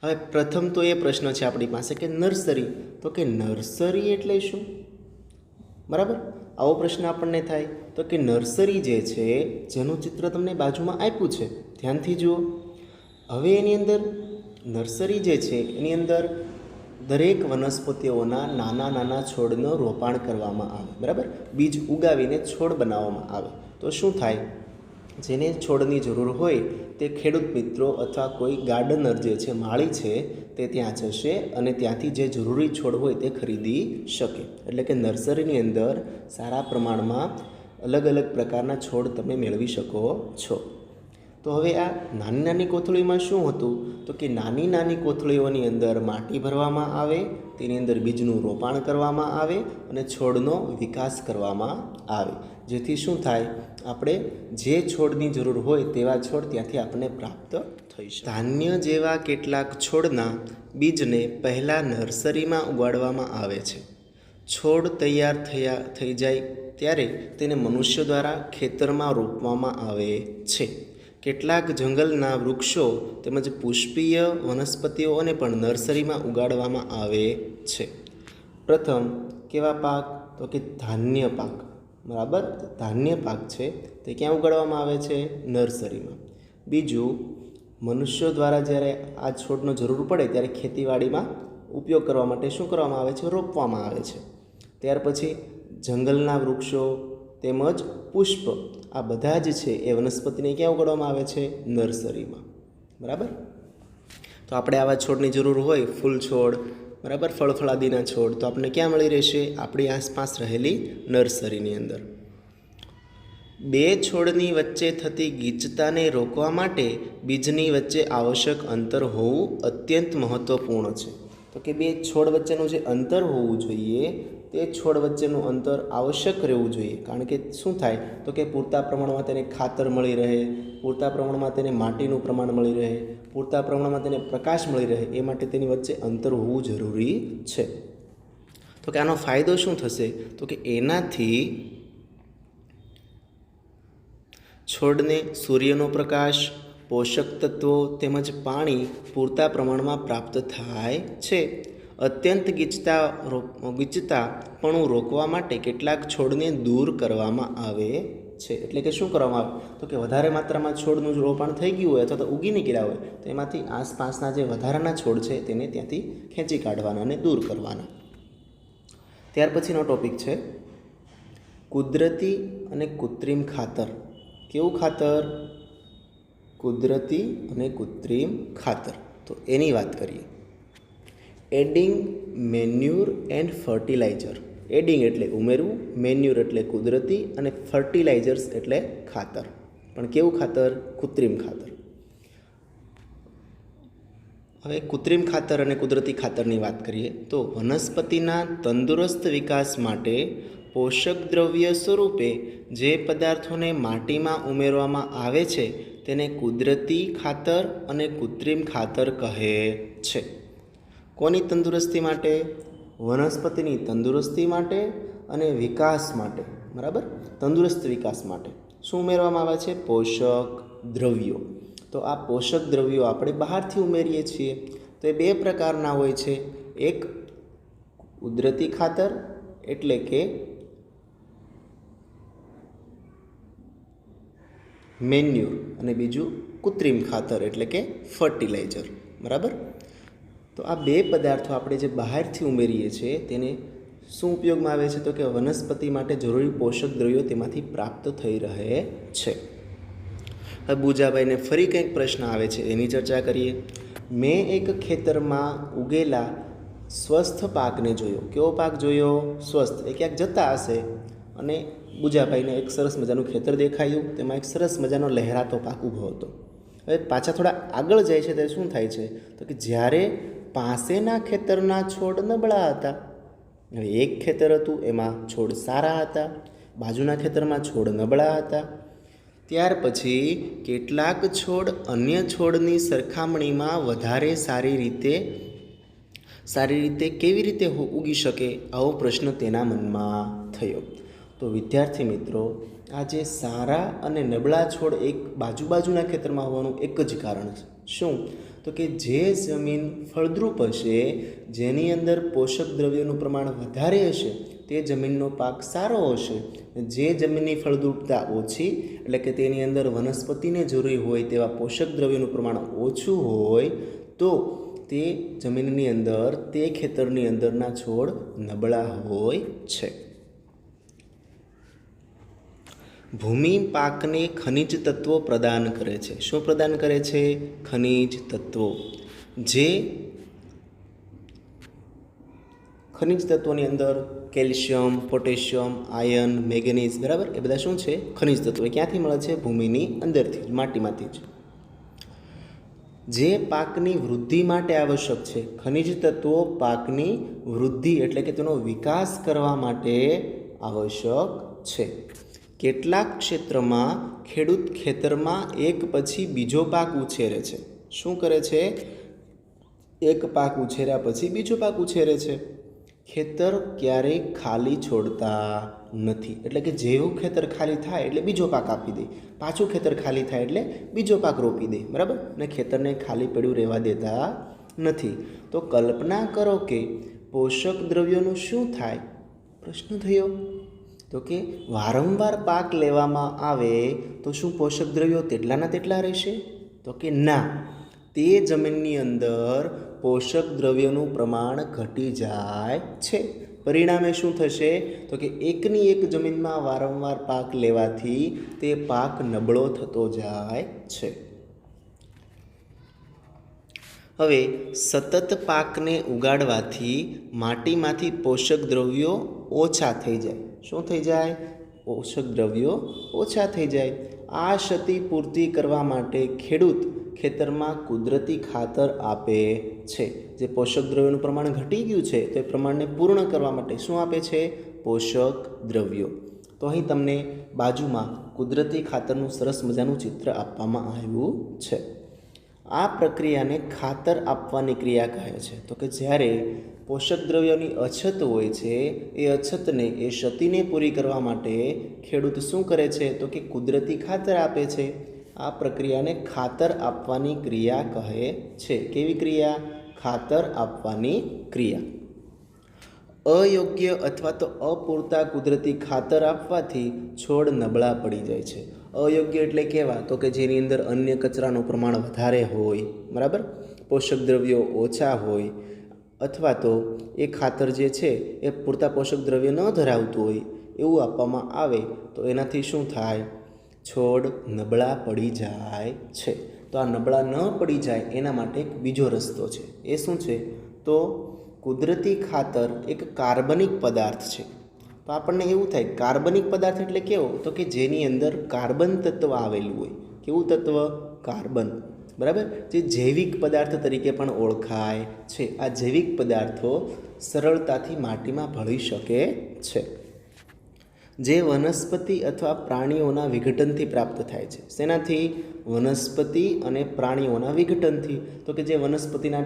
હવે પ્રથમ તો એ પ્રશ્ન છે આપણી પાસે કે નર્સરી, તો કે નર્સરી એટલે શું? બરાબર, આવો પ્રશ્ન આપણને થાય. તો કે નર્સરી જે છે જેનું ચિત્ર તમને બાજુમાં આપ્યું છે, ધ્યાનથી જુઓ. હવે એની અંદર નર્સરી જે છે એની અંદર દરેક વનસ્પતિઓના નાના નાના છોડનું રોપાણ કરવામાં આવે, બરાબર? બીજ ઉગાવીને છોડ બનાવવામાં આવે. તો શું થાય? જેને છોડની જરૂર હોય તે ખેડૂત મિત્રો અથવા કોઈ ગાર્ડનર જે છે, માળી છે, તે ત્યાં જશે અને ત્યાંથી જે જરૂરી છોડ હોય તે ખરીદી શકે. એટલે કે નર્સરીની અંદર સારા પ્રમાણમાં અલગ અલગ પ્રકારના છોડ તમે મેળવી શકો છો. તો હવે આ નાની નાની કોથળીમાં શું હતું તો કે નાની નાની કોથળીઓની અંદર માટી ભરવામાં આવે, તેની અંદર બીજનું રોપાણ કરવામાં આવે અને છોડનો વિકાસ કરવામાં આવે, જેથી શું થાય? આપણે જે છોડની જરૂર હોય તેવા છોડ ત્યાંથી આપણને પ્રાપ્ત થઈ શકે. ધાન્ય જેવા કેટલાક છોડના બીજને પહેલાં નર્સરીમાં ઉગાડવામાં આવે છે. છોડ તૈયાર થઈ જાય ત્યારે તેને મનુષ્ય દ્વારા ખેતરમાં રોપવામાં આવે છે. કેટલાક જંગલના વૃક્ષો તેમજ પુષ્પીય વનસ્પતિઓને પણ નર્સરીમાં ઉગાડવામાં આવે છે. પ્રથમ કેવા પાક? તો કે ધાન્ય પાક. બરાબર, ધાન્ય પાક છે તે ક્યાં ઉગાડવામાં આવે છે? નર્સરીમાં. બીજું, મનુષ્યો દ્વારા જ્યારે આ છોડનો જરૂર પડે ત્યારે ખેતીવાડીમાં ઉપયોગ કરવા માટે શું કરવામાં આવે છે? રોપવામાં આવે છે. ત્યાર પછી જંગલના વૃક્ષો તેમજ પુષ્પ, આ બધા જ છે એ વનસ્પતિને ક્યાં ઉગાડવામાં આવે છે? નર્સરીમાં. બરાબર. તો આપણે આવા છોડની જરૂર હોય, ફૂલ છોડ, બરાબર, ફળફળાદીના છોડ, તો આપણને ક્યાં મળી રહેશે? આપણી આસપાસ રહેલી નર્સરીની અંદર. બે છોડની વચ્ચે થતી ગીચતાને રોકવા માટે બીજની વચ્ચે આવશ્યક અંતર હોવું અત્યંત મહત્ત્વપૂર્ણ છે. તો કે બે છોડ વચ્ચેનું જે અંતર હોવું જોઈએ તે છોડ વચ્ચેનું અંતર આવશ્યક રહેવું જોઈએ. કારણ કે શું થાય? તો કે પૂરતા પ્રમાણમાં તેને ખાતર મળી રહે, પૂરતા પ્રમાણમાં તેને માટીનું પ્રમાણ મળી રહે, પૂરતા પ્રમાણમાં તેને પ્રકાશ મળી રહે, એ માટે તેની વચ્ચે અંતર હોવું જરૂરી છે. તો કે આનો ફાયદો શું થશે? તો કે એનાથી છોડને સૂર્યનો પ્રકાશ, પોષક તત્વો તેમજ પાણી પૂરતા પ્રમાણમાં પ્રાપ્ત થાય છે. અત્યંત ગીચતાપણું રોકવા માટે કેટલાક છોડને દૂર કરવામાં આવે છે. એટલે કે શું કરવામાં આવે? તો કે વધારે માત્રામાં છોડનું રોપણ થઈ ગયું હોય અથવા તો ઉગી નીકળ્યા હોય તો એમાંથી આસપાસના જે વધારાના છોડ છે તેને ત્યાંથી ખેંચી કાઢવાના અને દૂર કરવાના. ત્યાર પછીનો ટોપિક છે કુદરતી અને કૃત્રિમ ખાતર. કેવું ખાતર? કુદરતી અને કૃત્રિમ ખાતર. તો એની વાત કરીએ. Adding manure and fertiliser. Adding એટલે ઉમેરવું, મેન્યુર એટલે કુદરતી અને ફર્ટિલાઇઝર્સ એટલે ખાતર. પણ કેવું ખાતર? કૃત્રિમ ખાતર. હવે કૃત્રિમ ખાતર અને કુદરતી ખાતરની વાત કરીએ તો વનસ્પતિના તંદુરસ્ત વિકાસ માટે પોષક દ્રવ્ય સ્વરૂપે જે પદાર્થોને માટીમાં ઉમેરવામાં આવે છે તેને કુદરતી ખાતર અને કૃત્રિમ ખાતર કહે છે. કોની તંદુરસ્તી માટે? વનસ્પતિની તંદુરસ્તી માટે અને વિકાસ માટે. બરાબર, તંદુરસ્ત વિકાસ માટે શું ઉમેરવામાં આવે છે? પોષક દ્રવ્યો. તો આ પોષક દ્રવ્યો આપણે બહારથી ઉમેરીએ છીએ તો એ બે પ્રકારના હોય છે. એક કુદરતી ખાતર એટલે કે મેન્યુર અને બીજું કૃત્રિમ ખાતર એટલે કે ફર્ટિલાઇઝર. બરાબર. તો આ બે પદાર્થો આપણે જે બહારથી ઉમેરીએ છીએ તેને શું ઉપયોગમાં આવે છે? તો કે વનસ્પતિ માટે જરૂરી પોષક દ્રવ્યો તેમાંથી પ્રાપ્ત થઈ રહે છે. હવે બુજાભાઈને ફરી કંઈક પ્રશ્ન આવે છે એની ચર્ચા કરીએ. મેં એક ખેતરમાં ઉગેલા સ્વસ્થ પાકને જોયો. કેવો પાક જોયો? સ્વસ્થ. એ ક્યાંક જતા હશે અને બુજાભાઈને એક સરસ મજાનું ખેતર દેખાયું, તેમાં એક સરસ મજાનો લહેરાતો પાક ઊભો હતો. હવે પાછા થોડા આગળ જાય છે ત્યારે શું થાય છે? તો કે જ્યારે પાસેના ખેતરના છોડ નબળા હતા. હવે એક ખેતર હતું એમાં છોડ સારા હતા, બાજુના ખેતરમાં છોડ નબળા હતા. ત્યાર પછી કેટલાક છોડ અન્ય છોડની સરખામણીમાં વધારે સારી રીતે કેવી રીતે ઉગી શકે? આવો પ્રશ્ન તેના મનમાં થયો. તો વિદ્યાર્થી મિત્રો, આ જે સારા અને નબળા છોડ એક બાજુના ખેતરમાં હોવાનું એક જ કારણ છે. શું? તો કે જે જમીન ફળદ્રુપ હશે, જેની અંદર પોષક દ્રવ્યોનું પ્રમાણ વધારે હશે તે જમીનનો પાક સારો હશે. જે જમીનની ફળદ્રુપતા ઓછી એટલે કે તેની અંદર વનસ્પતિને જરૂરી હોય તેવા પોષક દ્રવ્યોનું પ્રમાણ ઓછું હોય તો તે જમીનની અંદર, તે ખેતરની અંદરના છોડ નબળા હોય છે. ભૂમિ પાકને ખનિજ તત્વો પ્રદાન કરે છે. શું પ્રદાન કરે છે? ખનિજ તત્વો. જે ખનિજ તત્વોની અંદર કેલ્શિયમ, પોટેશિયમ, આયર્ન, મેંગેનીઝ, બરાબર, એ બધા શું છે? ખનિજ તત્વો. એ ક્યાંથી મળે છે? ભૂમિની અંદરથી જ, માટીમાંથી જ. જે પાકની વૃદ્ધિ માટે આવશ્યક છે. ખનિજ તત્વો પાકની વૃદ્ધિ એટલે કે તેનો વિકાસ કરવા માટે આવશ્યક છે. કેટલાક ક્ષેત્રમાં ખેડૂત ખેતરમાં એક પછી બીજો પાક ઉછેરે છે. શું કરે છે? એક પાક ઉછેર્યા પછી બીજો પાક ઉછેરે છે. ખેતર ક્યારેય ખાલી છોડતા નથી. એટલે કે જેવું ખેતર ખાલી થાય એટલે બીજો પાક આપી દે, પાછું ખેતર ખાલી થાય એટલે બીજો પાક રોપી દે, બરાબર. ને ખેતરને ખાલી પડ્યું રહેવા દેતા નથી. તો કલ્પના કરો કે પોષક દ્રવ્યોનું શું થાય? પ્રશ્ન થયો તો કે વારંવાર પાક લેવામાં આવે તો શું પોષક દ્રવ્યો તેટલાના તેટલા રહેશે? તો કે ના, તે જમીનની અંદર પોષક દ્રવ્યોનું પ્રમાણ ઘટી જાય છે. પરિણામે શું થશે? તો કે એકની એક જમીનમાં વારંવાર પાક લેવાથી તે પાક નબળો થતો જાય છે. હવે સતત પાકને ઉગાડવાથી માટીમાંથી પોષક દ્રવ્યો ઓછા થઈ જાય. શું થઈ જાય? પોષક દ્રવ્યો ઓછા થઈ જાય. આ ક્ષતિપૂર્તિ કરવા માટે ખેડૂત ખેતરમાં કુદરતી ખાતર આપે છે. જે પોષક દ્રવ્યોનું પ્રમાણ ઘટી ગયું છે તો એ પ્રમાણને પૂર્ણ કરવા માટે શું આપે છે? પોષક દ્રવ્યો. તો અહીં તમને બાજુમાં કુદરતી ખાતરનું સરસ મજાનું ચિત્ર આપવામાં આવ્યું છે. આ પ્રક્રિયાને ખાતર આપવાની ક્રિયા કહે છે. તો કે જ્યારે પોષક દ્રવ્યોની અછત હોય છે એ અછતને, એ ક્ષતિને પૂરી કરવા માટે ખેડૂત શું કરે છે? તો કે કુદરતી ખાતર આપે છે. આ પ્રક્રિયાને ખાતર આપવાની ક્રિયા કહે છે. કેવી ક્રિયા? ખાતર આપવાની ક્રિયા. અયોગ્ય અથવા તો અપૂરતા કુદરતી ખાતર આપવાથી છોડ નબળા પડી જાય છે. અયોગ્ય એટલે કેવા? તો કે જેની અંદર અન્ય કચરાનું પ્રમાણ વધારે હોય, બરાબર, પોષક દ્રવ્યો ઓછા હોય, અથવા તો એ ખાતર જે છે એ પૂરતા પોષક દ્રવ્યો ન ધરાવતું હોય એવું આપવામાં આવે તો એનાથી શું થાય? છોડ નબળા પડી જાય છે. તો આ નબળા ન પડી જાય એના માટે એક બીજો રસ્તો છે. એ શું છે? તો કુદરતી ખાતર એક કાર્બનિક પદાર્થ છે. તો આપણને એવું થાય કાર્બનિક પદાર્થ એટલે કેવો? તો કે જેની અંદર કાર્બન તત્વ આવેલું હોય. કેવું તત્વ? કાર્બન, બરાબર, જે જૈવિક પદાર્થ તરીકે પણ ઓળખાય છે. આ જૈવિક પદાર્થો સરળતાથી માટીમાં ભળી શકે છે, જે વનસ્પતિ અથવા પ્રાણીઓના વિઘટનથી પ્રાપ્ત થાય છે. શેનાથી? વનસ્પતિ અને પ્રાણીઓના વિઘટનથી. તો કે જે વનસ્પતિના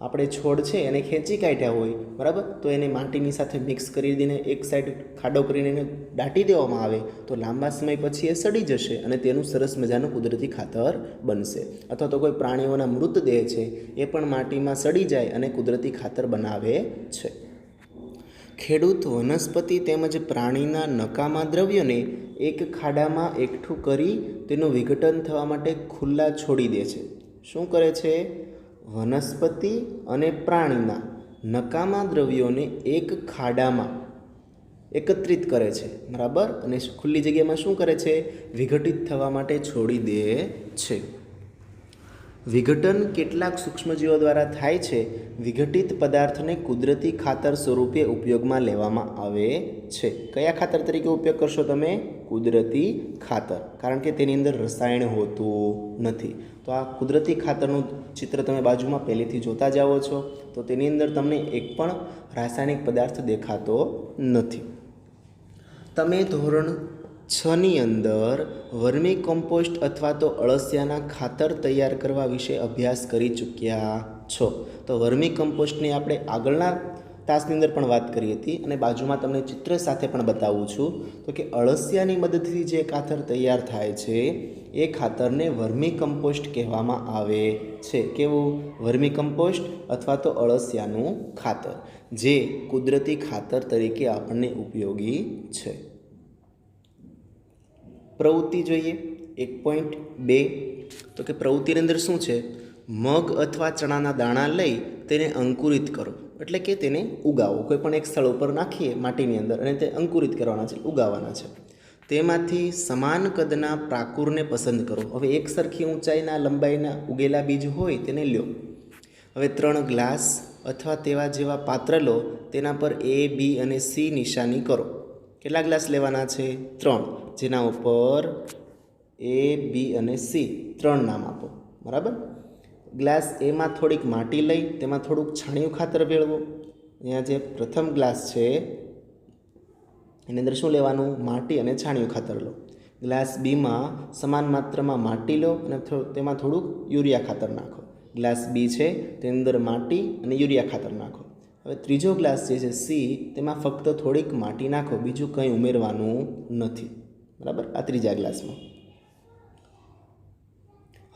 આપણે છોડ છે એને ખેંચી કાઢ્યા હોય, બરાબર, તો એને માટીની સાથે મિક્સ કરી દઈને એક સાઈડ ખાડો કરીને એને દાટી દેવામાં આવે તો લાંબા સમય પછી એ સડી જશે અને તેનું સરસ મજાનું કુદરતી ખાતર બનશે. અથવા તો કોઈ પ્રાણીઓના મૃતદેહ છે એ પણ માટીમાં સડી જાય અને કુદરતી ખાતર બનાવે છે. ખેડૂત વનસ્પતિ તેમજ પ્રાણીના નકામા દ્રવ્યોને એક ખાડામાં એકઠું કરી તેનું વિઘટન થવા માટે ખુલ્લા છોડી દે છે. શું કરે છે? વનસ્પતિ અને પ્રાણીના નકામા દ્રવ્યોને એક ખાડામાં એકત્રિત કરે છે, બરાબર, અને ખુલ્લી જગ્યામાં શું કરે છે? વિઘટિત થવા માટે છોડી દે છે. વિઘટન કેટલાક સૂક્ષ્મજીવો દ્વારા થાય છે. વિઘટિત પદાર્થને કુદરતી ખાતર સ્વરૂપે ઉપયોગમાં લેવામાં આવે છે. કયા ખાતર તરીકે ઉપયોગ કરશો તમે? કુદરતી ખાતર, કારણ કે તેની અંદર રસાયણ હોતું નથી. તો આ કુદરતી ખાતરનું ચિત્ર તમે બાજુમાં પહેલેથી જોતા જાઓ છો તો તેની અંદર તમને એક પણ રાસાયણિક પદાર્થ દેખાતો નથી. તમે ધોરણ 6ની અંદર વર્મી કમ્પોસ્ટ અથવા તો અળસિયાના ખાતર તૈયાર કરવા વિશે અભ્યાસ કરી ચૂક્યા છો. તો વર્મી કમ્પોસ્ટની આપણે આગળના તાસની અંદર પણ વાત કરી હતી અને બાજુમાં તમને ચિત્ર સાથે પણ બતાવું છું. તો કે અળસિયાની મદદથી જે ખાતર તૈયાર થાય છે એ ખાતરને વર્મી કમ્પોસ્ટ કહેવામાં આવે છે. કેવું? વર્મી કમ્પોસ્ટ અથવા તો અળસિયાનું ખાતર, જે કુદરતી ખાતર તરીકે આપણને ઉપયોગી છે. પ્રવૃત્તિ જોઈએ 1.2. તો કે પ્રવૃત્તિની અંદર શું છે? મગ અથવા ચણાના દાણા લઈ તેને અંકુરિત કરો, એટલે કે તેને ઉગાવો. કોઈ પણ એક સ્થળ ઉપર નાખીએ માટીની અંદર અને તે અંકુરિત કરવાના છે, ઉગાવવાના છે. તેમાંથી સમાન કદના પ્રાકુરને પસંદ કરો. હવે એક સરખી ઊંચાઈના લંબાઈના ઉગેલા બીજ હોય તેને લ્યો. હવે 3 ગ્લાસ અથવા તેવા જેવા પાત્ર લો, તેના પર A, B અને C નિશાની કરો. કેટલા ગ્લાસ લેવાના છે? 3, જેના ઉપર A, B અને C 3 નામ આપો, બરાબર. ગ્લાસ એમાં થોડીક માટી લઈ તેમાં થોડુંક છાણિયું ખાતર ભેળવો. અહીંયા જે પ્રથમ ગ્લાસ છે એની અંદર શું લેવાનું? માટી અને છાણિયું ખાતર લો. ગ્લાસ બીમાં સમાન માત્રામાં માટી લો અને તેમાં થોડુંક યુરિયા ખાતર નાખો. ગ્લાસ બી છે તેની અંદર માટી અને યુરિયા ખાતર નાખો. હવે ત્રીજો ગ્લાસ જે છે સી, તેમાં ફક્ત થોડીક માટી નાખો, બીજું કંઈ ઉમેરવાનું નથી, બરાબર, આ ત્રીજા ગ્લાસમાં.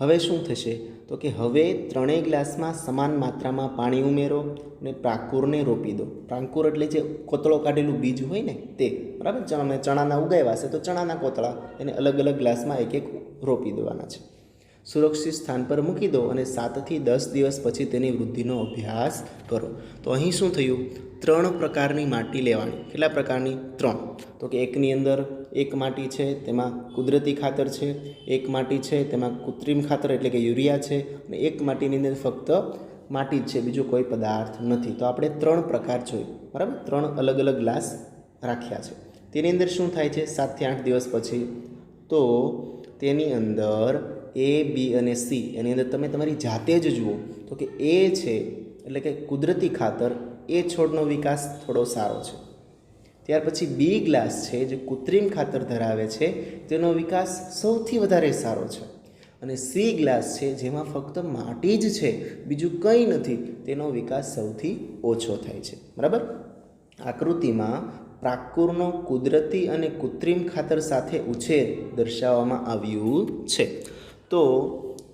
હવે શું થશે તો કે હવે ત્રણેય ગ્લાસમાં સમાન માત્રામાં પાણી ઉમેરો અને પ્રાકુરને રોપી દો. પ્રાકુર એટલે જે કોતળો કાઢેલું બીજ હોય ને તે, બરાબર. ચણાના ઉગાવ્યા છે તો ચણાના કોતળા એને અલગ અલગ ગ્લાસમાં એક એક રોપી દેવાના છે. સુરક્ષિત સ્થાન પર મૂકી દો અને 7 થી 10 દિવસ પછી તેની વૃદ્ધિનો અભ્યાસ કરો. તો અહીં શું થયું, 3 પ્રકારની માટી લેવાની. કેટલા પ્રકારની? 3. તો કે એકની અંદર એક માટી છે તેમાં કુદરતી ખાતર છે, એક માટી છે તેમાં કૃત્રિમ ખાતર એટલે કે યુરિયા છે, અને એક માટીની અંદર ફક્ત માટી જ છે, બીજો કોઈ પદાર્થ નથી. તો આપણે 3 પ્રકાર જોયું, બરાબર. 3 અલગ અલગ ગ્લાસ રાખ્યા છે. તેની અંદર શું થાય છે 7 થી 8 દિવસ પછી? તો તેની અંદર એ, બી અને સી, એની અંદર તમે તમારી જાતે જ જુઓ તો કે એ છે એટલે કે કુદરતી ખાતર, એ છોડનો વિકાસ થોડો સારો છે. ત્યાર પછી બી ગ્લાસ છે જે કૃત્રિમ ખાતર ધરાવે છે, તેનો વિકાસ સૌથી વધારે સારો છે. અને સી ગ્લાસ છે જેમાં ફક્ત માટી જ છે, બીજું કંઈ નથી, તેનો વિકાસ સૌથી ઓછો થાય છે, બરાબર. આકૃતિમાં પ્રાકૃરનો કુદરતી અને કૃત્રિમ ખાતર સાથે ઉછેર દર્શાવવામાં આવ્યું છે. તો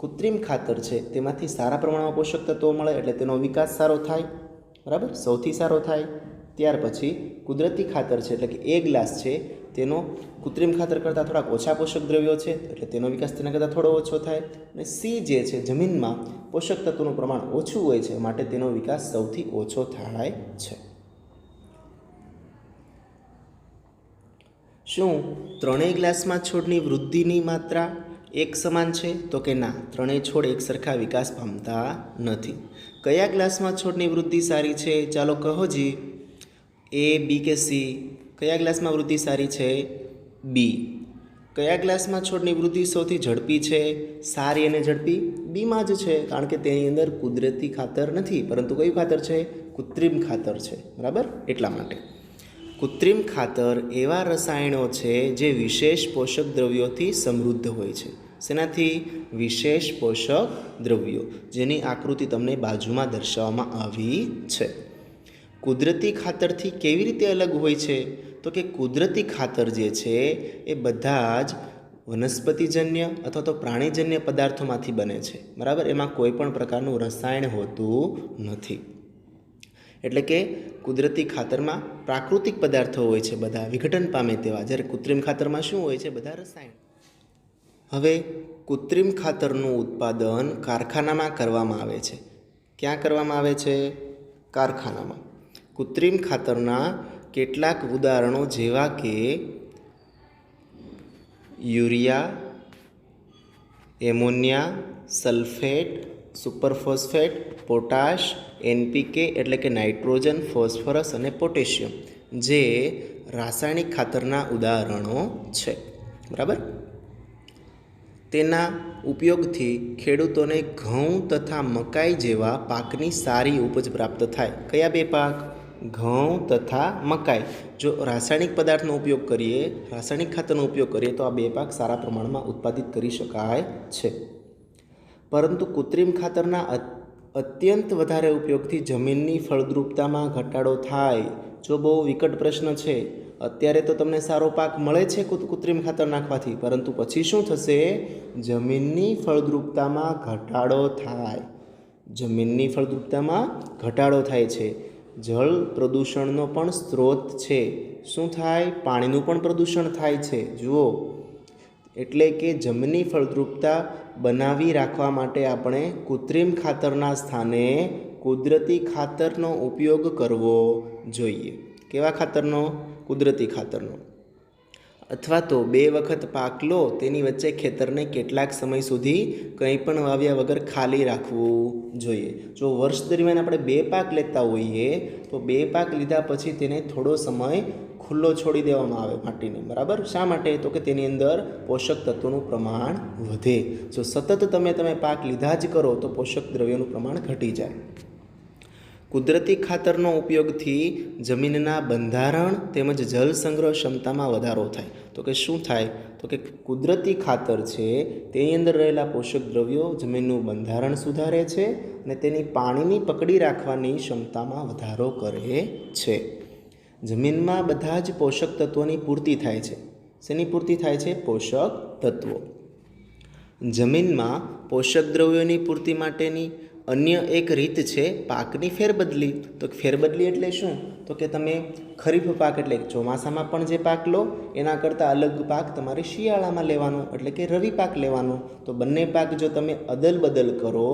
કૃત્રિમ ખાતર છે તેમાંથી સારા પ્રમાણમાં પોષક તત્વો મળે એટલે તેનો વિકાસ સારો થાય, બરાબર, સૌથી સારો થાય. ત્યાર પછી કુદરતી ખાતર છે એટલે કે એ ગ્લાસ છે તેનો કૃત્રિમ ખાતર કરતાં થોડાક ઓછા પોષક દ્રવ્યો છે એટલે તેનો વિકાસ તેના કરતાં થોડો ઓછો થાય. અને સી જે છે જમીનમાં પોષક તત્વોનું પ્રમાણ ઓછું હોય છે માટે તેનો વિકાસ સૌથી ઓછો થાય છે. શું ત્રણેય ગ્લાસમાં છોડની વૃદ્ધિની માત્રા એક સમાન છે? તો કે ના, ત્રણેય છોડ એક સરખા વિકાસ પામતા નથી. કયા ગ્લાસમાં છોડની વૃદ્ધિ સારી છે? ચાલો કહો જી. એ, બી કે સી? કયા ગ્લાસમાં વૃદ્ધિ સારી છે? બી. કયા ગ્લાસમાં છોડની વૃદ્ધિ સૌથી ઝડપી છે? સારી અને ઝડપી બીમાં જ છે, કારણ કે તેની અંદર કુદરતી ખાતર નથી, પરંતુ કયું ખાતર છે? કૃત્રિમ ખાતર છે, બરાબર. એટલા માટે કૃત્રિમ ખાતર એવા રસાયણો છે જે વિશેષ પોષક દ્રવ્યોથી સમૃદ્ધ હોય છે. શેનાથી? વિશેષ પોષક દ્રવ્યો, જેની આકૃતિ તમને બાજુમાં દર્શાવવામાં આવી છે. કુદરતી ખાતરથી કેવી રીતે અલગ હોય છે? તો કે કુદરતી ખાતર જે છે એ બધા જ વનસ્પતિજન્ય અથવા તો પ્રાણીજન્ય પદાર્થોમાંથી બને છે, બરાબર. એમાં કોઈ પણ પ્રકારનું રસાયણ હોતું નથી. એટલે કે કુદરતી ખાતરમાં પ્રાકૃતિક પદાર્થો હોય છે, બધા વિઘટન પામે તેવા, જ્યારે કૃત્રિમ ખાતરમાં શું હોય છે? બધા રસાયણ. હવે કૃત્રિમ ખાતરનું ઉત્પાદન કારખાનામાં કરવામાં આવે છે. ક્યાં કરવામાં આવે છે? કારખાનામાં. કૃત્રિમ ખાતરના કેટલાક ઉદાહરણો જેવા કે urea, ammonia, sulphate, superphosphate, potash, NPK એટલે કે નાઇટ્રોજન, ફોસ્ફરસ અને પોટેશિયમ જે રાસાયણિક ખાતરના ઉદાહરણો છે, બરાબર. તેના ઉપયોગથી ખેડૂતોને ઘઉં તથા મકાઈ જેવા પાકની સારી ઉપજ પ્રાપ્ત થાય. કયા બે પાક? ઘઉં તથા મકાઈ. જો રાસાયણિક પદાર્થનો ઉપયોગ કરીએ, રાસાયણિક ખાતરનો ઉપયોગ કરીએ તો આ બે પાક સારા પ્રમાણમાં ઉત્પાદિત કરી શકાય છે. પરંતુ કૃત્રિમ ખાતરના અત્યંત વધારે ઉપયોગથી જમીનની ફળદ્રુપતામાં ઘટાડો થાય. જો બહુ વિકટ પ્રશ્ન છે. અત્યારે તો તમને સારો પાક મળે છે કૃત્રિમ ખાતર નાખવાથી, પરંતુ પછી શું થશે? જમીનની ફળદ્રુપતામાં ઘટાડો થાય. જમીનની ફળદ્રુપતામાં ઘટાડો થાય છે. જળ પ્રદૂષણનો પણ સ્ત્રોત છે. શું થાય? પાણીનું પણ પ્રદૂષણ થાય છે. જુઓ, એટલે કે જમીનની ફળદ્રુપતા બનાવી રાખવા માટે આપણે કૃત્રિમ ખાતરના સ્થાને કુદરતી ખાતરનો ઉપયોગ કરવો જોઈએ. કેવા ખાતરનો? કુદરતી ખાતરનો. અથવા તો 2 વખત પાક લો, તેની વચ્ચે ખેતરને કેટલાક સમય સુધી કંઈ પણ વાવ્યા વગર ખાલી રાખવું જોઈએ. જો વર્ષ દરમિયાન આપણે 2 પાક લેતા હોઈએ તો 2 પાક લીધા પછી તેને થોડો સમય ખુલ્લો છોડી દેવામાં આવે માટીને, બરાબર. શા માટે? તો કે તેની અંદર પોષક તત્વોનું પ્રમાણ વધે. જો સતત તમે પાક લીધા જ કરો તો પોષક દ્રવ્યોનું પ્રમાણ ઘટી જાય. કુદરતી ખાતરનો ઉપયોગથી જમીનના બંધારણ તેમજ જળ સંગ્રહ ક્ષમતામાં વધારો થાય. તો કે શું થાય? તો કે કુદરતી ખાતર છે તેની અંદર રહેલા પોષક દ્રવ્યો જમીનનું બંધારણ સુધારે છે અને તેની પાણીની પકડી રાખવાની ક્ષમતામાં વધારો કરે છે. જમીનમાં બધા જ પોષક તત્વોની પૂર્તિ થાય છે. શેની પૂર્તિ થાય છે? પોષક તત્વો. જમીનમાં પોષક દ્રવ્યોની પૂર્તિ માટેની અન્ય એક રીત છે પાકની ફેરબદલી. તો ફેરબદલી એટલે શું? તો કે તમે ખરીફ પાક એટલે ચોમાસામાં પણ જે પાક લો એના કરતાં અલગ પાક તમારે શિયાળામાં લેવાનો એટલે કે રવિ પાક લેવાનો. તો બંને પાક જો તમે અદલ બદલ કરો,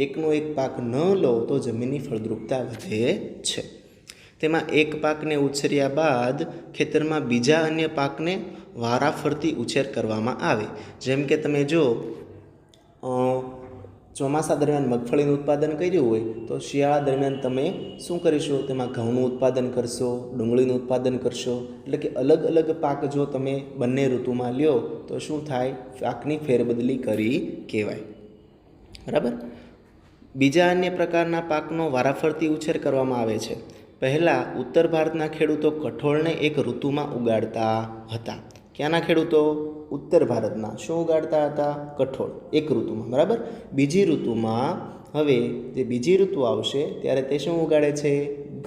એકનો એક પાક ન લો તો જમીનની ફળદ્રુપતા વધે છે. તેમાં એક પાકને ઉછેર્યા બાદ ખેતરમાં બીજા અન્ય પાકને વારાફરતી ઉછેર કરવામાં આવે. જેમ કે તમે જો ચોમાસા દરમિયાન મગફળીનું ઉત્પાદન કર્યું હોય તો શિયાળા દરમિયાન તમે શું કરીશો? તેમાં ઘઉંનું ઉત્પાદન કરશો, ડુંગળીનું ઉત્પાદન કરશો. એટલે કે અલગ અલગ પાક જો તમે બંને ઋતુમાં લ્યો તો શું થાય? પાકની ફેરબદલી કરી કહેવાય. બરાબર. બીજા અન્ય પ્રકારના પાકનો વારાફરતી ઉછેર કરવામાં આવે છે. પહેલાં ઉત્તર ભારતના ખેડૂતો કઠોળને એક ઋતુમાં ઉગાડતા હતા. ક્યાંના ખેડૂતો? ઉત્તર ભારતના. શું ઉગાડતા હતા? કઠોળ એક ઋતુમાં. બરાબર. બીજી ઋતુમાં હવે જે બીજી ઋતુ આવશે ત્યારે તે શું ઉગાડે છે?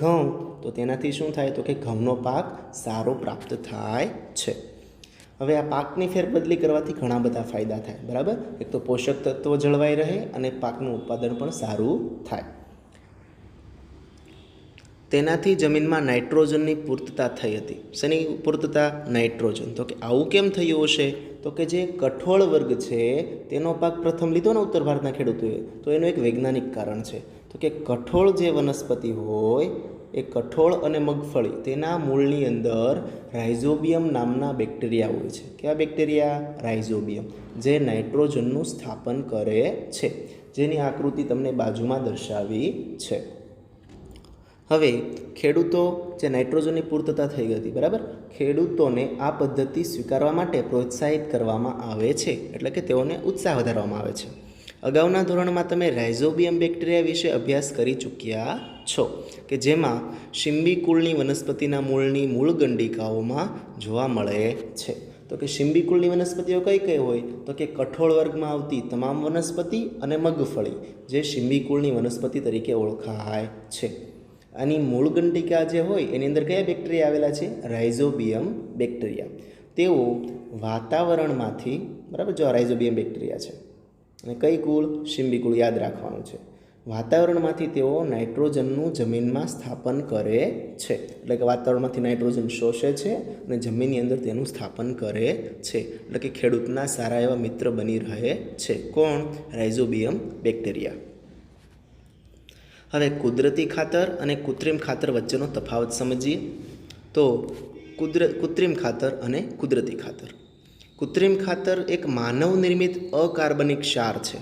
ઘઉં. તો તેનાથી શું થાય? તો કે ઘઉંનો પાક સારો પ્રાપ્ત થાય છે. હવે આ પાકની ફેરબદલી કરવાથી ઘણા બધા ફાયદા થાય. બરાબર. એક તો પોષક તત્વો જળવાઈ રહે અને પાકનું ઉત્પાદન પણ સારું થાય. તેનાથી જમીનમાં નાઇટ્રોજનની પૂર્તતા થઈ હતી. શેની પૂર્તતા? નાઇટ્રોજન. તો કે આવું કેમ થયું હશે? તો કે જે કઠોળ વર્ગ છે તેનો પાક પ્રથમ લીધો ને ઉત્તર ભારતના ખેડૂતોએ, તો એનું એક વૈજ્ઞાનિક કારણ છે. તો કે કઠોળ જે વનસ્પતિ હોય એ કઠોળ અને મગફળી તેના મૂળની અંદર રાઇઝોબિયમ નામના બેક્ટેરિયા હોય છે. કેવા બેક્ટેરિયા? રાઇઝોબિયમ, જે નાઇટ્રોજનનું સ્થાપન કરે છે, જેની આકૃતિ તમને બાજુમાં દર્શાવી છે. હવે ખેડૂતો જે નાઇટ્રોજનની પૂર્તતા થઈ ગઈ હતી. બરાબર. ખેડૂતોને આ પદ્ધતિ સ્વીકારવા માટે પ્રોત્સાહિત કરવામાં આવે છે, એટલે કે તેઓને ઉત્સાહ વધારવામાં આવે છે. અગાઉના ધોરણમાં તમે રાઇઝોબિયમ બેક્ટેરિયા વિશે અભ્યાસ કરી ચૂક્યા છો, કે જેમાં શિંબી કુળની વનસ્પતિના મૂળની મૂળ ગંડિકાઓમાં જોવા મળે છે. તો કે શિંબી કુળની વનસ્પતિઓ કઈ કઈ હોય? તો કે કઠોળ વર્ગમાં આવતી તમામ વનસ્પતિ અને મગફળી જે શિંબી કુળની વનસ્પતિ તરીકે ઓળખાય છે. આની મૂળ ગંડિકા જે હોય એની અંદર કયા બેક્ટેરિયા આવેલા છે? Rhizobium bacteria. તેઓ વાતાવરણમાંથી, બરાબર, જો રાઇઝોબિયમ બેક્ટેરિયા છે અને કઈ કુળ? શિંબી કુળ. યાદ રાખવાનું છે. વાતાવરણમાંથી તેઓ નાઇટ્રોજનનું જમીનમાં સ્થાપન કરે છે. એટલે કે વાતાવરણમાંથી નાઇટ્રોજન શોષે છે અને જમીનની અંદર તેનું સ્થાપન કરે છે. એટલે કે ખેડૂતના સારા એવા મિત્ર બની રહે છે. કોણ? Rhizobium bacteria. હવે કુદરતી ખાતર અને કૃત્રિમ ખાતર વચ્ચેનો તફાવત સમજીએ. તો કૃત્રિમ ખાતર અને કુદરતી ખાતર. કૃત્રિમ ખાતર એક માનવ નિર્મિત અકાર્બનિક ક્ષાર છે.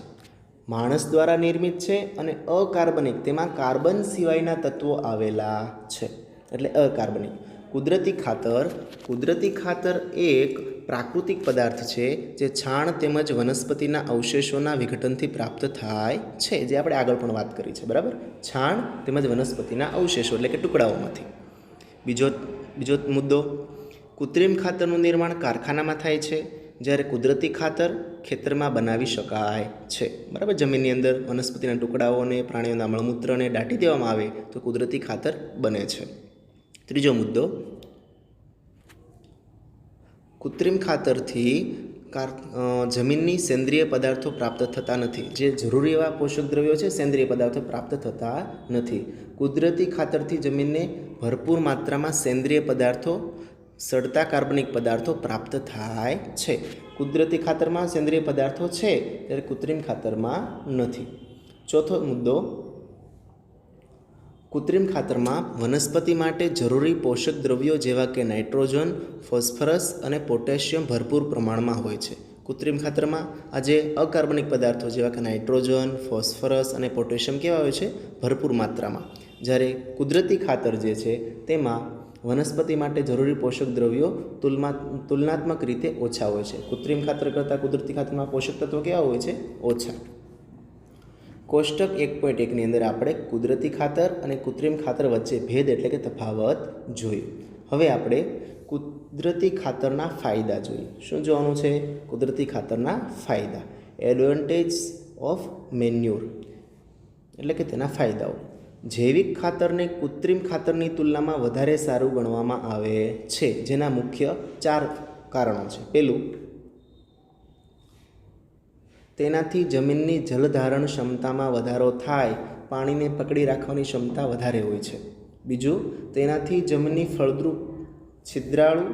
માણસ દ્વારા નિર્મિત છે અને અકાર્બનિક, તેમાં કાર્બન સિવાયના તત્વો આવેલા છે, એટલે અકાર્બનિક. કુદરતી ખાતર એક પ્રાકૃતિક પદાર્થ છે જે છાણ તેમજ વનસ્પતિના અવશેષોના વિઘટનથી પ્રાપ્ત થાય છે, જે આપણે આગળ પણ વાત કરી છે. બરાબર. છાણ તેમજ વનસ્પતિના અવશેષો એટલે કે ટુકડાઓમાંથી. બીજો મુદ્દો, કૃત્રિમ ખાતરનું નિર્માણ કારખાનામાં થાય છે, જ્યારે કુદરતી ખાતર ખેતરમાં બનાવી શકાય છે. બરાબર. જમીનની અંદર વનસ્પતિના ટુકડાઓને, પ્રાણીઓના મળમૂત્રને દાટી દેવામાં આવે તો કુદરતી ખાતર બને છે. ત્રીજો મુદ્દો, કૃત્રિમ ખાતરથી જમીનની સેન્દ્રિય પદાર્થો પ્રાપ્ત થતા નથી. જે જરૂરી એવા પોષક દ્રવ્યો છે, સેન્દ્રિય પદાર્થો પ્રાપ્ત થતા નથી. કુદરતી ખાતરથી જમીનને ભરપૂર માત્રામાં સેન્દ્રિય પદાર્થો, સડતા કાર્બનિક પદાર્થો પ્રાપ્ત થાય છે. કુદરતી ખાતરમાં સેન્દ્રિય પદાર્થો છે ત્યારે કૃત્રિમ ખાતરમાં નથી. ચોથો મુદ્દો, કૃત્રિમ ખાતરમાં વનસ્પતિ માટે જરૂરી પોષક દ્રવ્યો જેવા કે નાઇટ્રોજન, ફોસ્ફરસ અને પોટેશિયમ ભરપૂર પ્રમાણમાં હોય છે. કૃત્રિમ ખાતરમાં આ જે અકાર્બનિક પદાર્થો જેવા કે નાઇટ્રોજન, ફોસ્ફરસ અને પોટેશિયમ કેવા હોય છે? ભરપૂર માત્રામાં. જ્યારે કુદરતી ખાતર જે છે તેમાં વનસ્પતિ માટે જરૂરી પોષક દ્રવ્યો તુલનાત્મક રીતે ઓછા હોય છે. કૃત્રિમ ખાતર કરતાં કુદરતી ખાતરમાં પોષક તત્વો કેવા હોય છે? ઓછા. કોષ્ટક 1.1ની અંદર આપણે કુદરતી ખાતર અને કૃત્રિમ ખાતર વચ્ચે ભેદ એટલે કે તફાવત જોયું. હવે આપણે કુદરતી ખાતરના ફાયદા જોઈએ. શું જોવાનું છે? કુદરતી ખાતરના ફાયદા, એડવાન્ટેજ ઓફ મેન્યુર એટલે કે તેના ફાયદાઓ. જૈવિક ખાતરને કૃત્રિમ ખાતરની તુલનામાં વધારે સારું ગણવામાં આવે છે, જેના મુખ્ય 4 કારણો છે. પહેલું, તેનાથી જમીનની જલધારણ ક્ષમતામાં વધારો થાય, પાણીને પકડી રાખવાની ક્ષમતા વધારે હોય છે. બીજું, તેનાથી જમીનની ફળદ્રુપ છિદ્રાળુ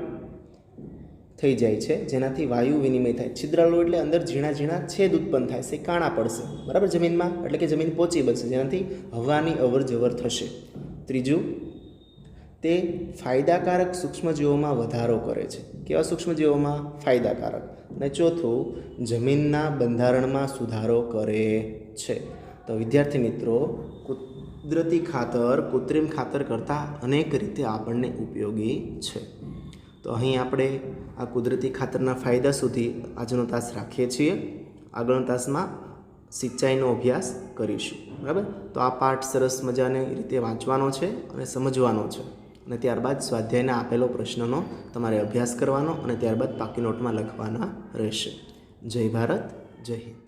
થઈ જાય છે, જેનાથી વાયુ વિનિમય થાય. છિદ્રાળુ એટલે અંદર ઝીણા ઝીણા છેદ ઉત્પન્ન થાય છે, કાણા પડશે બરાબર જમીનમાં, એટલે કે જમીન પોચી બનશે, જેનાથી હવાની અવર જવર થશે. ત્રીજું, તે ફાયદાકારક સૂક્ષ્મજીવોમાં વધારો કરે છે. કેવા સૂક્ષ્મજીવોમાં? ફાયદાકારક. અને ચોથું, જમીનના બંધારણમાં સુધારો કરે છે. તો વિદ્યાર્થી મિત્રો, કુદરતી ખાતર કૃત્રિમ ખાતર કરતાં અનેક રીતે આપણને ઉપયોગી છે. તો અહીં આપણે આ કુદરતી ખાતરના ફાયદા સુધી આજનો તાસ રાખીએ છીએ. આગળના તાસમાં સિંચાઈનો અભ્યાસ કરીશું. બરાબર? તો આ પાઠ સરસ મજાની રીતે વાંચવાનો છે અને સમજવાનો છે, અને ત્યારબાદ સ્વાધ્યાયના આપેલો પ્રશ્નનો તમારે અભ્યાસ કરવાનો અને ત્યારબાદ પાકી નોટમાં લખવાના રહેશે. જય ભારત, જય હિન્દ.